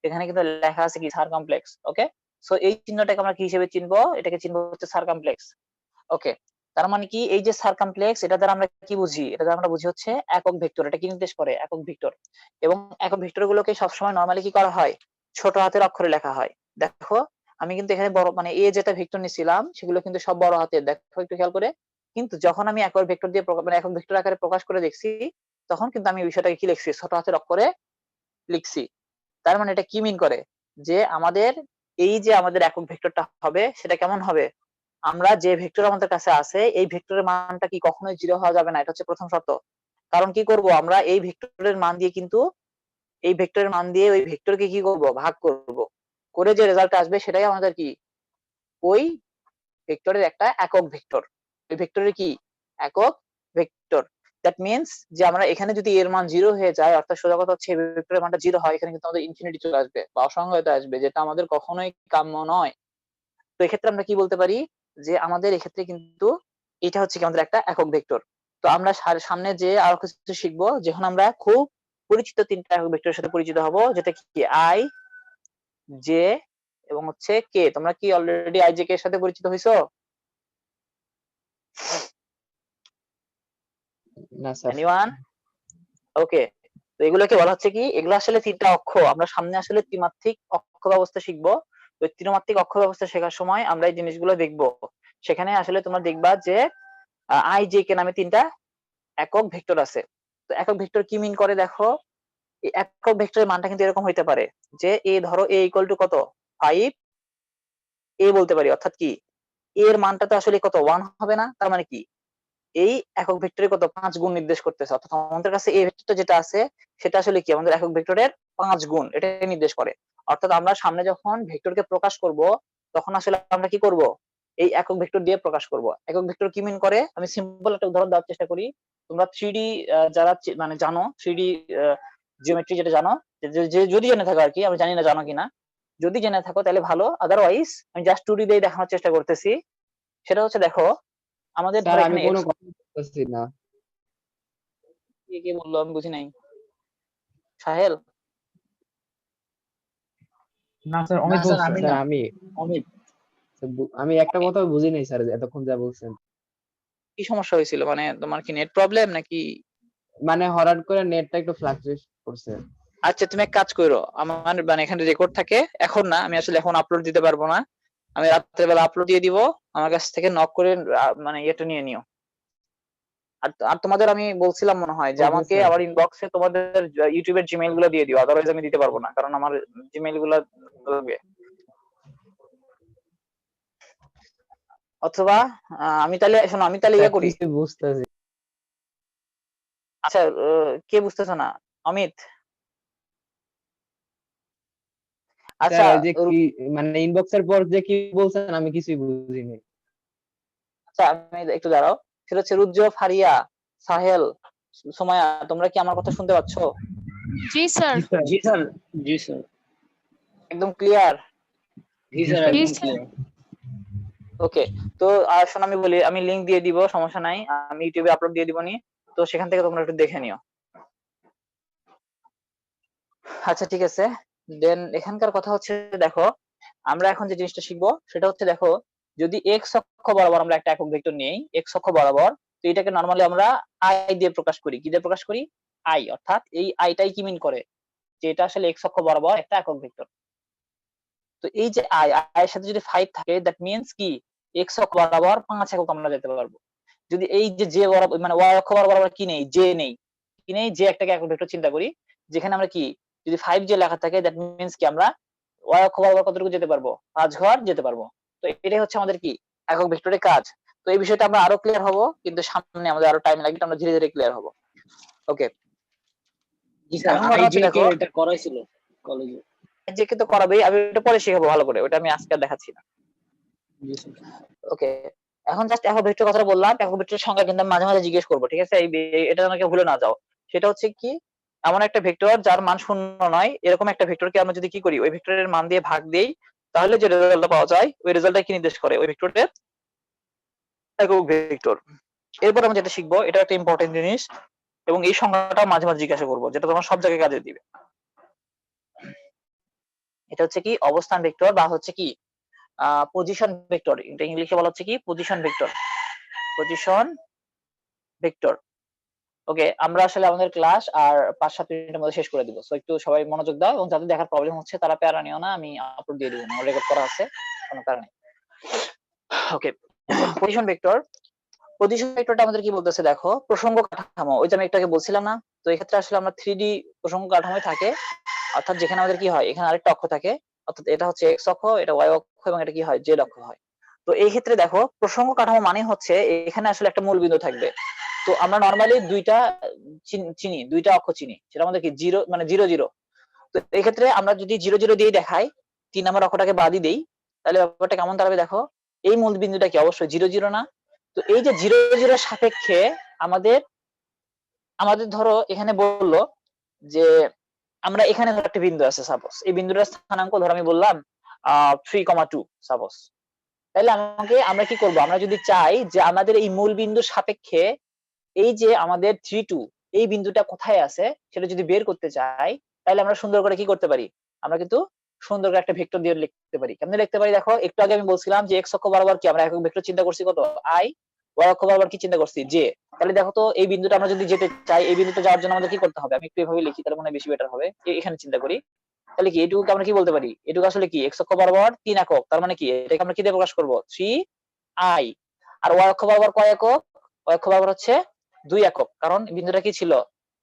এখানে কিন্তু লেখা আছে কি সার্কামপ্লেক্স। ওকে, সো এই চিহ্নটাকে আমরা কি হিসেবে চিনবো, এটাকে চিনবো হচ্ছে সার্কামপ্লেক্স। ওকে, তার মানে কি এই যে সার্কামপ্লেক্স, এটা দ্বারা আমরা কি বুঝি, এটা দ্বারা আমরা বুঝি হচ্ছে একক ভেক্টর। এটা কি নির্দেশ করে, একক ভেক্টর। এবং একক ভেক্টর গুলোকে সবসময় নরমালি কি করা হয়, ছোট হাতের অক্ষরে লেখা হয়। দেখো আমি কিন্তু এখানে বড় মানে এ যেটা ভেক্টর নিছিলাম সেগুলো কিন্তু সব বড় হাতের, দেখো একটু খেয়াল করে। কিন্তু যখন আমি একক ভেক্টর দিয়ে মানে একক ভেক্টর আকারে প্রকাশ করে দেখছি, তখন কিন্তু আমি বিষয়টাকে কি লিখছি, ছোট হাতের অক্ষরে লিখছি। তার মানে এটা কি মিন করে, যে আমাদের এই যে আমাদের একক ভেক্টরটা হবে সেটা কেমন হবে, আমরা যে ভেক্টর আমাদের কাছে আছে এই ভেক্টরের মানটা কি কখনোই জিরো হওয়া যাবে না, এটা হচ্ছে প্রথম শর্ত। কারণ কি করব, আমরা এই ভেক্টরের মান দিয়ে কিন্তু এই ভেক্টরের মান দিয়ে ওই ভেক্টরকে কি করব, ভাগ করব। করে যে রেজাল্ট আসবে সেটাই আমাদের কি ওই ভেক্টরের একটা একক ভেক্টর। ওই ভেক্টরের কি একক ভেক্টর। দ্যাট মিন্স যে আমরা এখানে যদি এর মান 0 হয়ে যায়, অর্থাৎ সোজা কথা হচ্ছে এই ভেক্টরের মানটা 0 হয়, এখানে কিন্তু আমাদের ইনফিনিটি চলে আসবে বা অসংজ্ঞায়িত আসবে, যেটা আমাদের কখনোই কাম্য নয়। তো এক্ষেত্রে আমরা কি বলতে পারি যে আমাদের এক্ষেত্রে কিন্তু এটা হচ্ছে কি আমাদের একটা একক ভেক্টর। তো আমরা সামনে যে আরো কিছু শিখবো, যখন আমরা খুব পরিচিত তিনটা একক ভেক্টরের সাথে পরিচিত হব, যেটা কি আই, জে এবং হচ্ছে কে। তোমরা কি অলরেডি আই জে কে এর সাথে পরিচিত হইছো? না স্যার। এনিওয়ান? ওকে। তো এগুলোকে বলা হচ্ছে কি, এগুলো আসলে তিনটা অক্ষ। আমরা সামনে আসলে ত্রিমাত্রিক অক্ষ ব্যবস্থা শিখবো। তো ত্রিমাত্রিক অক্ষ ব্যবস্থা শেখার সময় আমরা এই জিনিসগুলো দেখবো। সেখানে আসলে তোমরা দেখবা যে আই জে কে নামে তিনটা একক ভেক্টর আছে। তো একক ভেক্টর কি মিন করে দেখো, এই একক ভেক্টরের মানটা কিন্তু এরকম হইতে পারে যে এ ধরো এ ইকুয়াল টু কত 5 এ বলতে পারি, অর্থাৎ কি এর মানটা তো আসলে কত 1 হবে না, তার মানে কি এই একক ভেক্টরে কত 5 গুণ নির্দেশ করতেছে। অর্থাৎ আমাদের কাছে এই ভেক্টরটা যেটা আছে সেটা আসলে কি আমাদের একক ভেক্টরের 5 গুণ এটা নির্দেশ করে। অর্থাৎ আমরা সামনে যখন ভেক্টরকে প্রকাশ করব তখন আসলে আমরা কি করব, এই একক ভেক্টর দিয়ে প্রকাশ করব। একক ভেক্টর কি মিন করে, আমি সিম্পল একটা উদাহরণ দেওয়ার চেষ্টা করি। তোমরা 3D যারা মানে জানো 3D জিওমেট্রি যেটা জানো, যদি জেনে থাকো আর কি, আমি জানি না জানো কিনা, যদি জেনে থাকো তাহলে ভালো, আদারওয়াইজ আমি জাস্ট 2D দিয়ে দেখানোর চেষ্টা করতেছি। সেটা হচ্ছে দেখো আমাদের স্যার ধরো আমি এখানে কোনো x, কথা বলতেছি না। কে বললো আমি বুঝি নাই। সাহেল? না স্যার, অমিত স্যার বলছে। আমি স্যার, না আমি অমিত। আমি একটা কথা বুঝি নাই স্যার এতক্ষণ যা বলছেন। কি সমস্যা হয়েছিল, মানে তোমার কি নেট প্রবলেম নাকি? মানে হঠাৎ করে নেটটা একটু ফ্লাকচুয়েট করছে। আচ্ছা তুমি এক কাজ করো, আমার মানে এখানে রেকর্ড থাকে, এখন না আমি আসলে এখন আপলোড দিতে পারবো না, আমি রাত্রে বেলা আপলোড দিয়ে দিব। আমার কাছ থেকে নক করে মানে ইয়েটা নিয়ে নিও। আর তোমাদের আমি বলছিলাম মনে হয় যে ওকে আমাকে স্যার। আমার ইনবক্সে তোমাদের ইউটিউবের জিমেইল গুলো দিয়ে দিও, আদারওয়াইজ আমি দিতে পারবো না, কারণ আমার জিমেইল গুলো লাগবে। অথবা আমি তাহলে শোনো, আমি তাহলে স্যার ইয়ে করি। কিছু বুঝতেছি। আচ্ছা কে বুঝতেছো না? অমিত? স্যার আচ্ছা ওই যে কি মানে ইনবক্সের পর যে কি বলছেন আমি কিছুই বুঝিনি। আচ্ছা আমি একটু দাঁড়াও। সেটা হচ্ছে রুদ্র, ফারিয়া, সাহেল, সুমাইয়া, তোমরা কি আমার কথা শুনতে পাচ্ছ? জি স্যার। জি স্যার, জি স্যার, জি স্যার, একদম ক্লিয়ার? জি স্যার, জি একদম স্যার। ক্লিয়ার। ওকে। তো শোনো আমি বলি, আমি লিংক দিয়ে দিব, সমস্যা নাই, আমি ইউটিউবে আপলোড দিয়ে দিব নি, তো সেখান থেকে তোমরা একটু দেখে নিও। আচ্ছা ঠিক আছে। দেন এখানকার কথা হচ্ছে দেখো, আমরা এখন যে জিনিসটা শিখবো সেটা হচ্ছে দেখো, যদি এক্স অক্ষ বরাবর আমরা একটা একক ভেক্টর নিই, এক্স অক্ষ বরাবর, তো এটাকে নরমালি আমরা আই দিয়ে প্রকাশ করি। কি দিয়ে প্রকাশ করি? আই। অর্থাৎ এই আইটাই কি মিন করে যে এটা আসলে এক্স অক্ষ বরাবর একটা একক ভেক্টর। তো এই যে আই, এর সাথে যদি 5 থাকে দ্যাট মিন্স কি এক্স অক্ষ বরাবর 5 একক আমরা যেতে পারবো। যদি এই যে জে বরাবর মানে ওয়াই অক্ষ বরাবর আমরা কি নেই, জে নেই, কি নেই, জে একটাকে একক ভেক্টর চিন্তা করি, যেখানে আমরা কি যদি 5 জে লেখা থাকে দ্যাট মিন্স কি আমরা ওয়াই অক্ষ বরাবর কতটুকু যেতে পারবো? 5 ঘর যেতে পারবো। তো এটাই হচ্ছে আমাদের কি একক ভেক্টরের কাজ। তো এই বিষয়টা আমরা আরো ক্লিয়ার হব, কিন্তু সামনে আমাদের আরো টাইম লাগবে, আমরা ধীরে ধীরে ক্লিয়ার হব। ওকে। জি স্যার, এখন ঘটনা হচ্ছে আইজে কে দেখো, এটা করাইছিল কলেজে। যে কিন্তু করাবেই, আমি এটা পরে শিখাবো ভালো করে, ওটা আমি আজকে আর দেখাচ্ছি না। জি স্যার। ওকে। এখন জাস্ট একক ভেক্টর কথা বললাম, একক ভেক্টরের সংজ্ঞা কিন্তু আমি মাঝে মাঝে জিজ্ঞেস করবো, ঠিক আছে? এটা যেন কেউ ভুলে না যাও। সেটা হচ্ছে কি, এমন একটা ভেক্টর যার মান শূন্য নয়, এরকম একটা ভেক্টরকে আমরা যদি কি করি, ওই ভেক্টরের মান দিয়ে ভাগ দেই, তাহলে যে রেজাল্টটা পাওয়া যায় ওই রেজাল্টটা কি নির্দেশ করে? ওই ভেক্টরের একক ভেক্টর। এরপর আমরা যেটা শিখবো এটা একটা ইম্পর্টেন্ট জিনিস, এবং এই সংজ্ঞাটা মাঝে মাঝে জিজ্ঞাসা করবো, যেটা তোমার সব জায়গায় কাজে দিবে। এটা হচ্ছে কি অবস্থান ভেক্টর, বা হচ্ছে কি পজিশন ভেক্টর। এটা ইংলিশে বলা হচ্ছে কি পজিশন ভেক্টর, পজিশন ভেক্টর। ওকে, আমরা আসলে আমাদের ক্লাস আর 5-7 মিনিটের মধ্যে শেষ করে দিব, সো একটু সবাই মনোযোগ দাও, এবং যাদের দেখার প্রবলেম হচ্ছে তারা প্যারা নিও না, আমি আপলোড দিয়ে দিব, আমার রেকর্ড করা আছে, কোনো প্যারা নেই। ওকে। পজিশন ভেক্টর, পজিশন ভেক্টরটা আমাদের কি বলতেছে দেখো, প্রসঙ্গ কাঠামো। ওই যে আমি একটু আগে বলছিলাম না, তো এক্ষেত্রে আসলে আমরা 3D প্রসঙ্গ কাঠামোয় থাকে, অর্থাৎ যেখানে আমাদের কি হয়, এখানে আরেকটা অক্ষ থাকে, অর্থাৎ এটা হচ্ছে এক্স অক্ষ, এটা ওয়াই অক্ষ, এবং এটা কি হয় জেড অক্ষ হয়। তো এই ক্ষেত্রে দেখো প্রসঙ্গ কাঠামো মানে হচ্ছে এখানে আসলে একটা মূল বিন্দু থাকবে। তো আমরা নরমালি দুইটা চিনি, দুইটা অক্ষ চিনি, সেটা আমাদের কি জিরো মানে 0 0। তো এই ক্ষেত্রে আমরা যদি 0 0 দিয়ে দেখাই, 3 নাম্বার অক্ষরটাকে বাদই দেই, তাহলে ব্যাপারটা কেমন দাঁড়াবে দেখো। এই মূল বিন্দুটা কি অবশ্যই 0 0 না? তো এই যে 0 0 সাপেক্ষে আমাদের আমাদের ধরো এখানে বললো যে আমরা এখানে ধরো একটা বিন্দু আছে সাপোজ, এই বিন্দুটার স্থানাঙ্ক ধরো আমি বললাম 3,2 সাপোজ। তাহলে আমরা কি করব, আমরা যদি চাই যে আমাদের এই মূল বিন্দুর সাপেক্ষে এই যে আমাদের 3 2 এই বিন্দুটা কোথায় আছে সেটা যদি বের করতে চাই, তাহলে আমরা সুন্দর করে কি করতে পারি, আমরা কিন্তু সুন্দর করে একটা ভেক্টর দিয়ে লিখতে পারি। কেমনে লিখতে পারি দেখো, একটু আগে আমি বলছিলাম যে এক্স অক্ষ বরাবর কি আমরা একক ভেক্টর চিন্তা করছি কত i, ওয়াই অক্ষ বরাবর কি চিন্তা করছি j। তাহলে দেখো তো এই বিন্দুটা আমরা যদি যেতে চাই, এই বিন্দুতে যাওয়ার জন্য আমাদের কি করতে হবে, আমি একটু এভাবে লিখি তাহলে মনে হয় বেশি বেটার হবে। এখানে চিন্তা করি, তাহলে কি এটুকুকে আমরা কি বলতে পারি, এটুকু আসলে কি এক্স অক্ষ বরাবর 3 একক, তার মানে কি এটাকে আমরা কি দিয়ে প্রকাশ করব 3i। আর ওয়াই অক্ষ বরাবর কয় একক, ওয়াই অক্ষ বরাবর হচ্ছে 2 একক, কারণ বিন্দুটা কি ছিল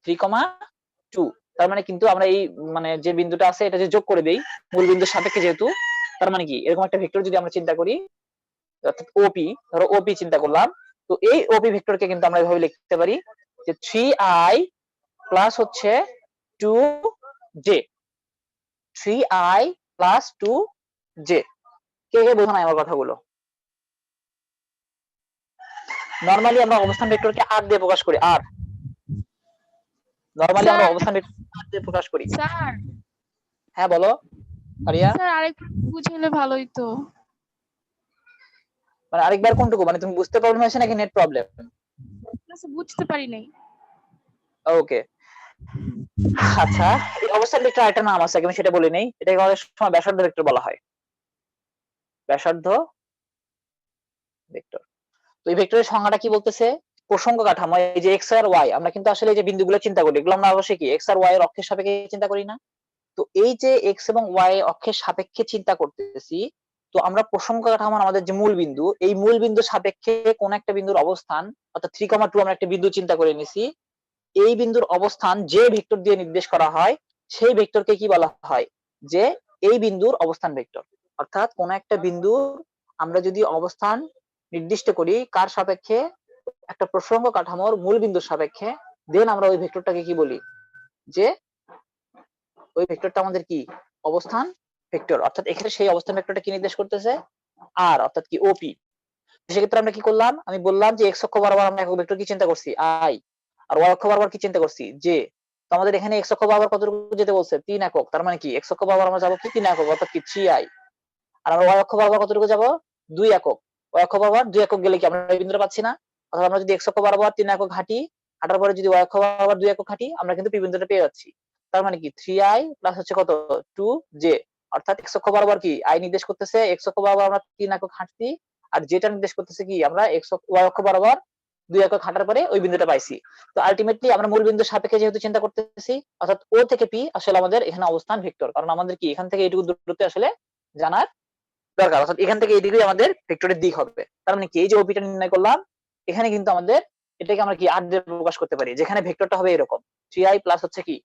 3,2। তার মানে কিন্তু আমরা এই মানে যে বিন্দুটা আছে এটা যে যোগ করে দেই মূল বিন্দুর সাপেক্ষে যেহেতু, তার মানে কি এরকম একটা ভেক্টর যদি আমরা চিন্তা করি, অর্থাৎ ওপি, ধরো ওপি চিন্তা করলাম, তো এই ওপি ভেক্টরকে কিন্তু আমরা এভাবে লিখতে পারি যে 3i প্লাস হচ্ছে 2j, 3i প্লাস 2j। কে কে বোঝা নাই আমার কথাগুলো? নরমালি আমরা অবস্থান ভেক্টরকে r দিয়ে প্রকাশ করি, r। নরমালি আমরা স্যার অবস্থান ভেক্টর r দিয়ে প্রকাশ করি। স্যার হ্যাঁ বলো আরিয়া। স্যার আরেকটু বুঝাইলে ভালো হইতো। মানে আরেকবার কোনটুকু, মানে তুমি বুঝতে প্রবলেম হয়েছে নাকি নেট প্রবলেম? ক্লাসে বুঝতে পারি নাই। ওকে, আচ্ছা এই অবস্থান ভেক্টর আরেকটা নাম আছে, আমি সেটা বলি নেই, এটাকে অনেক সময় ব্যাসার্ধ ভেক্টর বলা হয়, ব্যাসার্ধ ভেক্টর। তো এই ভেক্টরের সংজ্ঞাটা কি বলতেছে, প্রসঙ্গ কাঠামো, এই যে এক্স আর ওয়াই, আমরা কিন্তু আসলে এই যে বিন্দুগুলো চিন্তা করি এগুলো আমরা অবশ্যই কি এক্স আর ওয়াই এর অক্ষের সাপেক্ষে চিন্তা করি না? তো এই যে এক্স এবং ওয়াই অক্ষের সাপেক্ষে চিন্তা করতেছি, তো আমরা প্রসঙ্গ কাঠামোর আমাদের যে মূল বিন্দু, এই মূল বিন্দুর সাপেক্ষে কোন একটা বিন্দুর অবস্থান, অর্থাৎ 3,2 আমরা একটা বিন্দু চিন্তা করে নিছি, এই বিন্দুর অবস্থান যে ভেক্টর দিয়ে নির্দেশ করা হয় সেই ভেক্টরকে কি বলা হয়, যে এই বিন্দুর অবস্থান ভেক্টর। অর্থাৎ কোন একটা বিন্দুর আমরা যদি অবস্থান নির্দিষ্ট করি কার সাপেক্ষে, একটা প্রসঙ্গ কাঠামোর মূল বিন্দুর সাপেক্ষে, দেন আমরা ওই ভেক্টরটাকে কি বলি, যে ওই ভেক্টরটা আমাদের কি অবস্থান ভেক্টর। অর্থাৎ এখানে সেই অবস্থান ভেক্টরটা কি নির্দেশ করতেছে, আর অর্থাৎ কি ওপি। সেক্ষেত্রে আমরা কি করলাম, আমি বললাম যে এক্স অক্ষ বরাবর আমরা একক ভেক্টর কি চিন্তা করছি i, আর ওয়াই অক্ষ বরাবর কি চিন্তা করছি j। তো আমাদের এখানে এক্স অক্ষ বরাবর কতটুকু যেতে বলছে 3 একক, তার মানে কি এক্স অক্ষ বরাবর আমরা যাবো কি 3 একক, অর্থাৎ কি 3i। আর আমরা ওয়াই অক্ষ বরাবর কতটুকু যাব 2 একক, ওয়াই অক্ষ বরাবর 2 একক গেলে কি আমরা এই বিন্দুটা পাচ্ছি না? অথবা আমরা যদি এক্স অক্ষ বরাবর 3 একক হাঁটি, হাঁটার পরে যদি ওয়াই অক্ষ বরাবর 2 একক হাঁটি, আমরা কিন্তু পি বিন্দুটা পেয়ে যাচ্ছি। তার মানে কি 3i প্লাস হচ্ছে কত 2j। অর্থাৎ এক্স অক্ষ বরাবর কি i নির্দেশ করতেছে এক্স অক্ষ বরাবর আমরা 3 একক হাঁটছি, আর যেটা নির্দেশ করতেছে কি আমরা এক্স ওয়াই অক্ষ বরাবর 2 একক হাঁটার পরে ওই বিন্দুটা পাইছি। তো আলটিমেটলি আমরা মূল বিন্দুর সাপেক্ষে যেহেতু চিন্তা করতেছি, অর্থাৎ ও থেকে পি আসলে আমাদের এখানে অবস্থান ভেক্টর, কারণ আমাদের কি এখান থেকে এইটুকু দূরত্ব আসলে জানার দরকার, অর্থাৎ এখান থেকে এইদিকে আমাদের ভেক্টরের দিক হবে। তার মানে কি এই যে ওপিটা নির্ণয় করলাম, এখানে কিন্তু আমাদের এটাকে আমরা কি r দিয়ে প্রকাশ করতে পারি, যেখানে ভেক্টরটা হবে এরকম 3i প্লাস হচ্ছে কি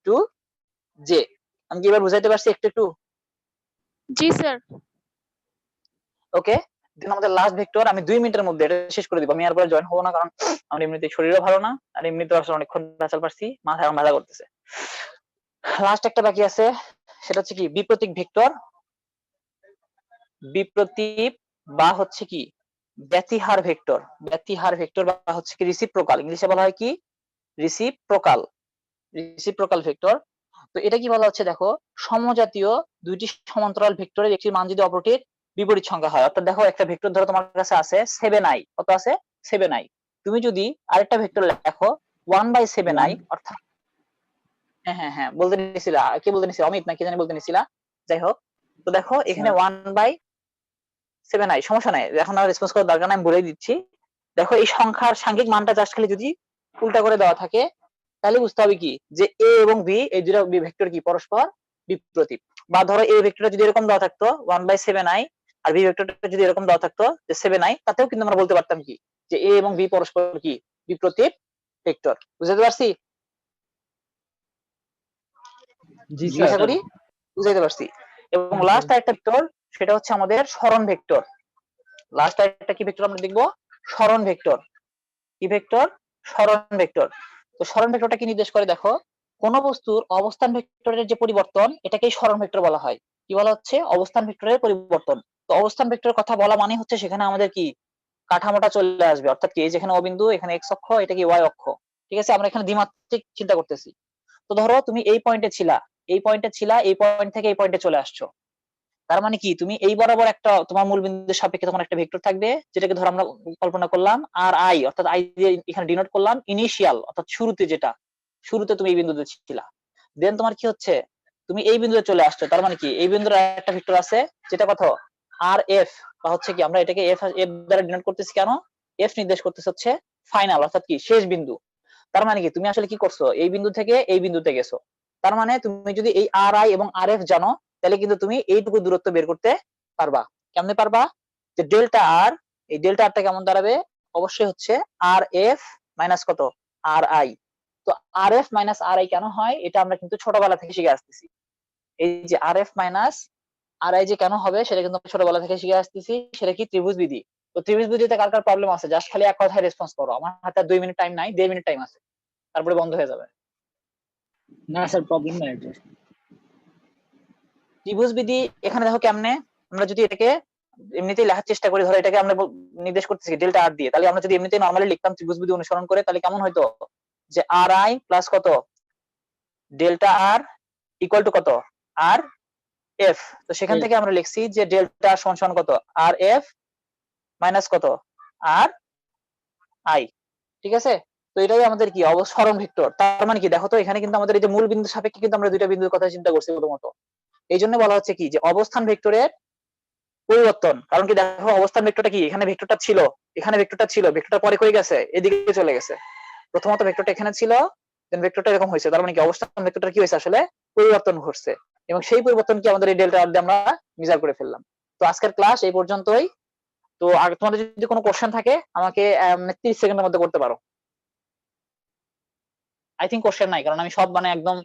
2j। আমি কি এবার বুঝাইতে পারছি একটু একটু? জি স্যার। ওকে, দেন আমাদের লাস্ট ভেক্টর, আমি 2 মিনিটের মধ্যে এটা শেষ করে দিব, আমি আর পরে জয়েন হবো না, কারণ আমার এমনিতেই শরীরও ভালো না, আর এমনিতেও আসলে অনেকক্ষণ পেঁচাল পারছি, মাথা এখন ব্যথা করতেছে। লাস্ট একটা বাকি আছে, সেটা হচ্ছে কি বিপ্রতীক ভেক্টর, বিপ্রতীপ বা হচ্ছে কি ব্যতিহার ভেক্টর, ব্যতিহার ভেক্টর বা হচ্ছে কি রিসিপ্রোকাল, ইংলিশে বলা হয় কি রিসিপ্রোকাল, রিসিপ্রোকাল ভেক্টর। তো এটা কি বলা হচ্ছে দেখো, সমজাতীয় দুইটি সমান্তরাল ভেক্টরের একটি মান যদি অপরটির বিপরীত সংখ্যা হয়, অর্থাৎ দেখো একটা ভেক্টর ধরো তোমার কাছে আছে 7i, কত আছে 7i, তুমি যদি আরেকটা ভেক্টর লেখো 1/7i, অর্থাৎ হ্যাঁ হ্যাঁ হ্যাঁ বলতে নিছিলা, কে বলতে নিছিলা, অমিত না কি জানি বলতে নিছিলা, যাই হোক। তো দেখো এখানে 1/7i, সমস্যা নাই, এখন আর রেসপন্স করার দরকার নাই, আমি বলে দিচ্ছি। দেখো এই সংখ্যার সাংখ্যিক মানটা জাস্ট খালি যদি উল্টা করে দেওয়া থাকে, তাহলে বুঝতে হবে কি যে a এবং b এই দুটো ভেক্টর কি পরস্পর বিপ্রতীপ। বা ধরো a ভেক্টরটা যদি এরকম দেওয়া থাকতো 1/7i, আর b ভেক্টরটা যদি এরকম দেওয়া থাকতো যে 7i, তাতেও কিন্তু আমরা বলতে পারতাম কি যে a এবং b পরস্পর কি বিপ্রতীপ ভেক্টর। বুঝতে পারছি? জি জি স্যার। আশা করি বুঝাইতে পারছি। এবং লাস্ট আরেকটা ভেক্টর, সেটা হচ্ছে আমাদের সরণ ভেক্টর। লাস্ট আরেকটা কি ভেক্টর আমরা দেখবো, সরণ ভেক্টর। কি ভেক্টর? সরণ ভেক্টর। তো সরণ ভেক্টরটা কি নির্দেশ করে দেখো, কোন বস্তুর অবস্থান ভেক্টরের যে পরিবর্তন, এটাকেই সরণ ভেক্টর বলা হয়। কি বলা হচ্ছে? অবস্থান ভেক্টরের পরিবর্তন। তো অবস্থান ভেক্টরের কথা বলা মানে হচ্ছে সেখানে আমাদের কি কাঠামোটা চলে আসবে, অর্থাৎ কি যেখানে ও বিন্দু, এখানে এক্স অক্ষ, এটা কি ওয়াই অক্ষ। ঠিক আছে, আমরা এখানে দ্বিমাত্রিক চিন্তা করতেছি। তো ধরো তুমি এই পয়েন্টে ছিলা, এই পয়েন্ট থেকে এই পয়েন্টে চলে আসছো। তার মানে কি তুমি এই বরাবর একটা তোমার মূল বিন্দুর সাপেক্ষে তোমার একটা ভেক্টর থাকবে, যেটাকে ধরো আমরা কল্পনা করলাম আর আই, অর্থাৎ আই দিয়ে এখানে ডিনোট করলাম ইনিশিয়াল, অর্থাৎ শুরুতে, যেটা শুরুতে তুমি এই বিন্দুতে ছিলা। দেন তোমার কি হচ্ছে, তুমি এই বিন্দুতে চলে আসছো। তার মানে কি এই বিন্দুর একটা ভেক্টর আছে, যেটা কত, আর এফ, বা হচ্ছে কি আমরা এটাকে এফ এফ দ্বারা ডিনোট করতেছি কেন, এফ নির্দেশ করতেছে হচ্ছে ফাইনাল, অর্থাৎ কি শেষ বিন্দু। তার মানে কি তুমি আসলে কি করছো, এই বিন্দু থেকে এই বিন্দুতে গেছো। তার মানে তুমি যদি এই আর আই এবং আর এফ জানো, তাহলে কিন্তু তুমি এইটুকু দূরত্ব বের করতে পারবা। কেমনে পারবা? যে ডেল্টা আর, এই ডেল্টা আরটা কেমন দাঁড়াবে, অবশ্যই হচ্ছে আর এফ মাইনাস কত, আর আই। তো R F minus R I কেন হয়, এটা আমরা কিন্তু ছোটবেলা থেকে শিখে আসতেছি। এই যে আর এফ মাইনাস আর আই যে কেন হবে, সেটা কিন্তু আমরা ছোটবেলা থেকে শিখে আসতেছি। সেটা কি ত্রিভুজ বিধি। তো ত্রিভুজ বিধিতে কার কার প্রবলেম আছে, জাস্ট খালি এক কথায় রেসপন্স করো। আমার হাতে 2 মিনিট টাইম নাই, 1.5 মিনিট টাইম আছে, তারপরে বন্ধ হয়ে যাবে। না স্যার, প্রবলেম নাই এটা। ত্রিভুজ বিধি এখানে দেখো কেমনে, আমরা যদি এটাকে এমনিতেই লেখার চেষ্টা করি, ধরো এটাকে আমরা নির্দেশ করতেছি ডেল্টা আর দিয়ে, তাহলে আমরা যদি এমনিতেই নরমালি লিখতাম ত্রিভুজ বিধি অনুসরণ করে, তাহলে কেমন হইতো, যে আর আই প্লাস কত, ডেল্টা আর ইকুয়াল টু কত, আর এফ। তো সেখান থেকে আমরা লিখছি যে ডেল্টা আর সমান সমান কত, আর এফ মাইনাস কত, আর আই। ঠিক আছে, তো এটাই আমাদের কি অবসরণ ভেক্টর। তার মানে কি দেখো তো, এখানে কিন্তু আমাদের এই যে মূল বিন্দু সাপেক্ষে কিন্তু আমরা দুইটা বিন্দুর কথা চিন্তা করছি প্রথমত। এই জন্য বলা হচ্ছে কি যে অবস্থান ভেক্টরের পরিবর্তন। কারণ কি দেখো, অবস্থান ভেক্টরটা কি, এখানে ভেক্টরটা ছিল, এখানে ভেক্টরটা ছিল, ভেক্টরটা পরে কই গেছে, এদিকে চলে গেছে। প্রথমত ভেক্টরটা এখানে ছিল, দেন ভেক্টরটা এরকম হয়েছে। তার মানে কি অবস্থান ভেক্টরটা কি হয়েছে, আসলে পরিবর্তন ঘটছে। এবং সেই পরিবর্তন কি আমাদের এই ডেল্টা আর দিয়ে আমরা মেজার করে ফেললাম। তো আজকের ক্লাস এই পর্যন্তই। তো আগে তোমাদের যদি কোনো কোশ্চেন থাকে আমাকে 30 সেকেন্ডের মধ্যে করতে পারো। আই থিঙ্ক কোশ্চেন নাই, কারণ আমি সব মানে একদম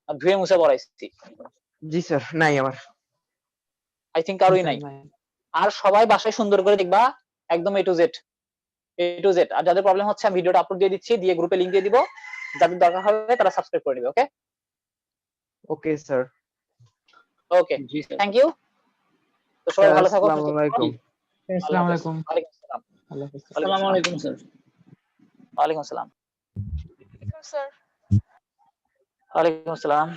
ধুয়ে মুছে পড়াইছি। জি স্যার, নাই আমার। আই থিঙ্ক কারোই নাই। আর সবাই বাসায় সুন্দর করে দেখবা, একদম এ to Z, A to Z. আর যাদের প্রবলেম হচ্ছে আমি ভিডিওটা আপলোড দিয়ে দিচ্ছি, দিয়ে গ্রুপে লিংক দিয়ে দিব, যাদের দরকার হবে তারা সাবস্ক্রাইব করে নেবে। Okay okay sir. ওকে, জি স্যার। Thank you. তো সবাই ভালো থাকো, আসসালামু আলাইকুম। আসসালামু আলাইকুম। ওয়ালাইকুম আসসালাম। আসসালামু আলাইকুম স্যার। ওয়ালাইকুম আসসালাম। স্যার ওয়ালাইকুম আসসালাম।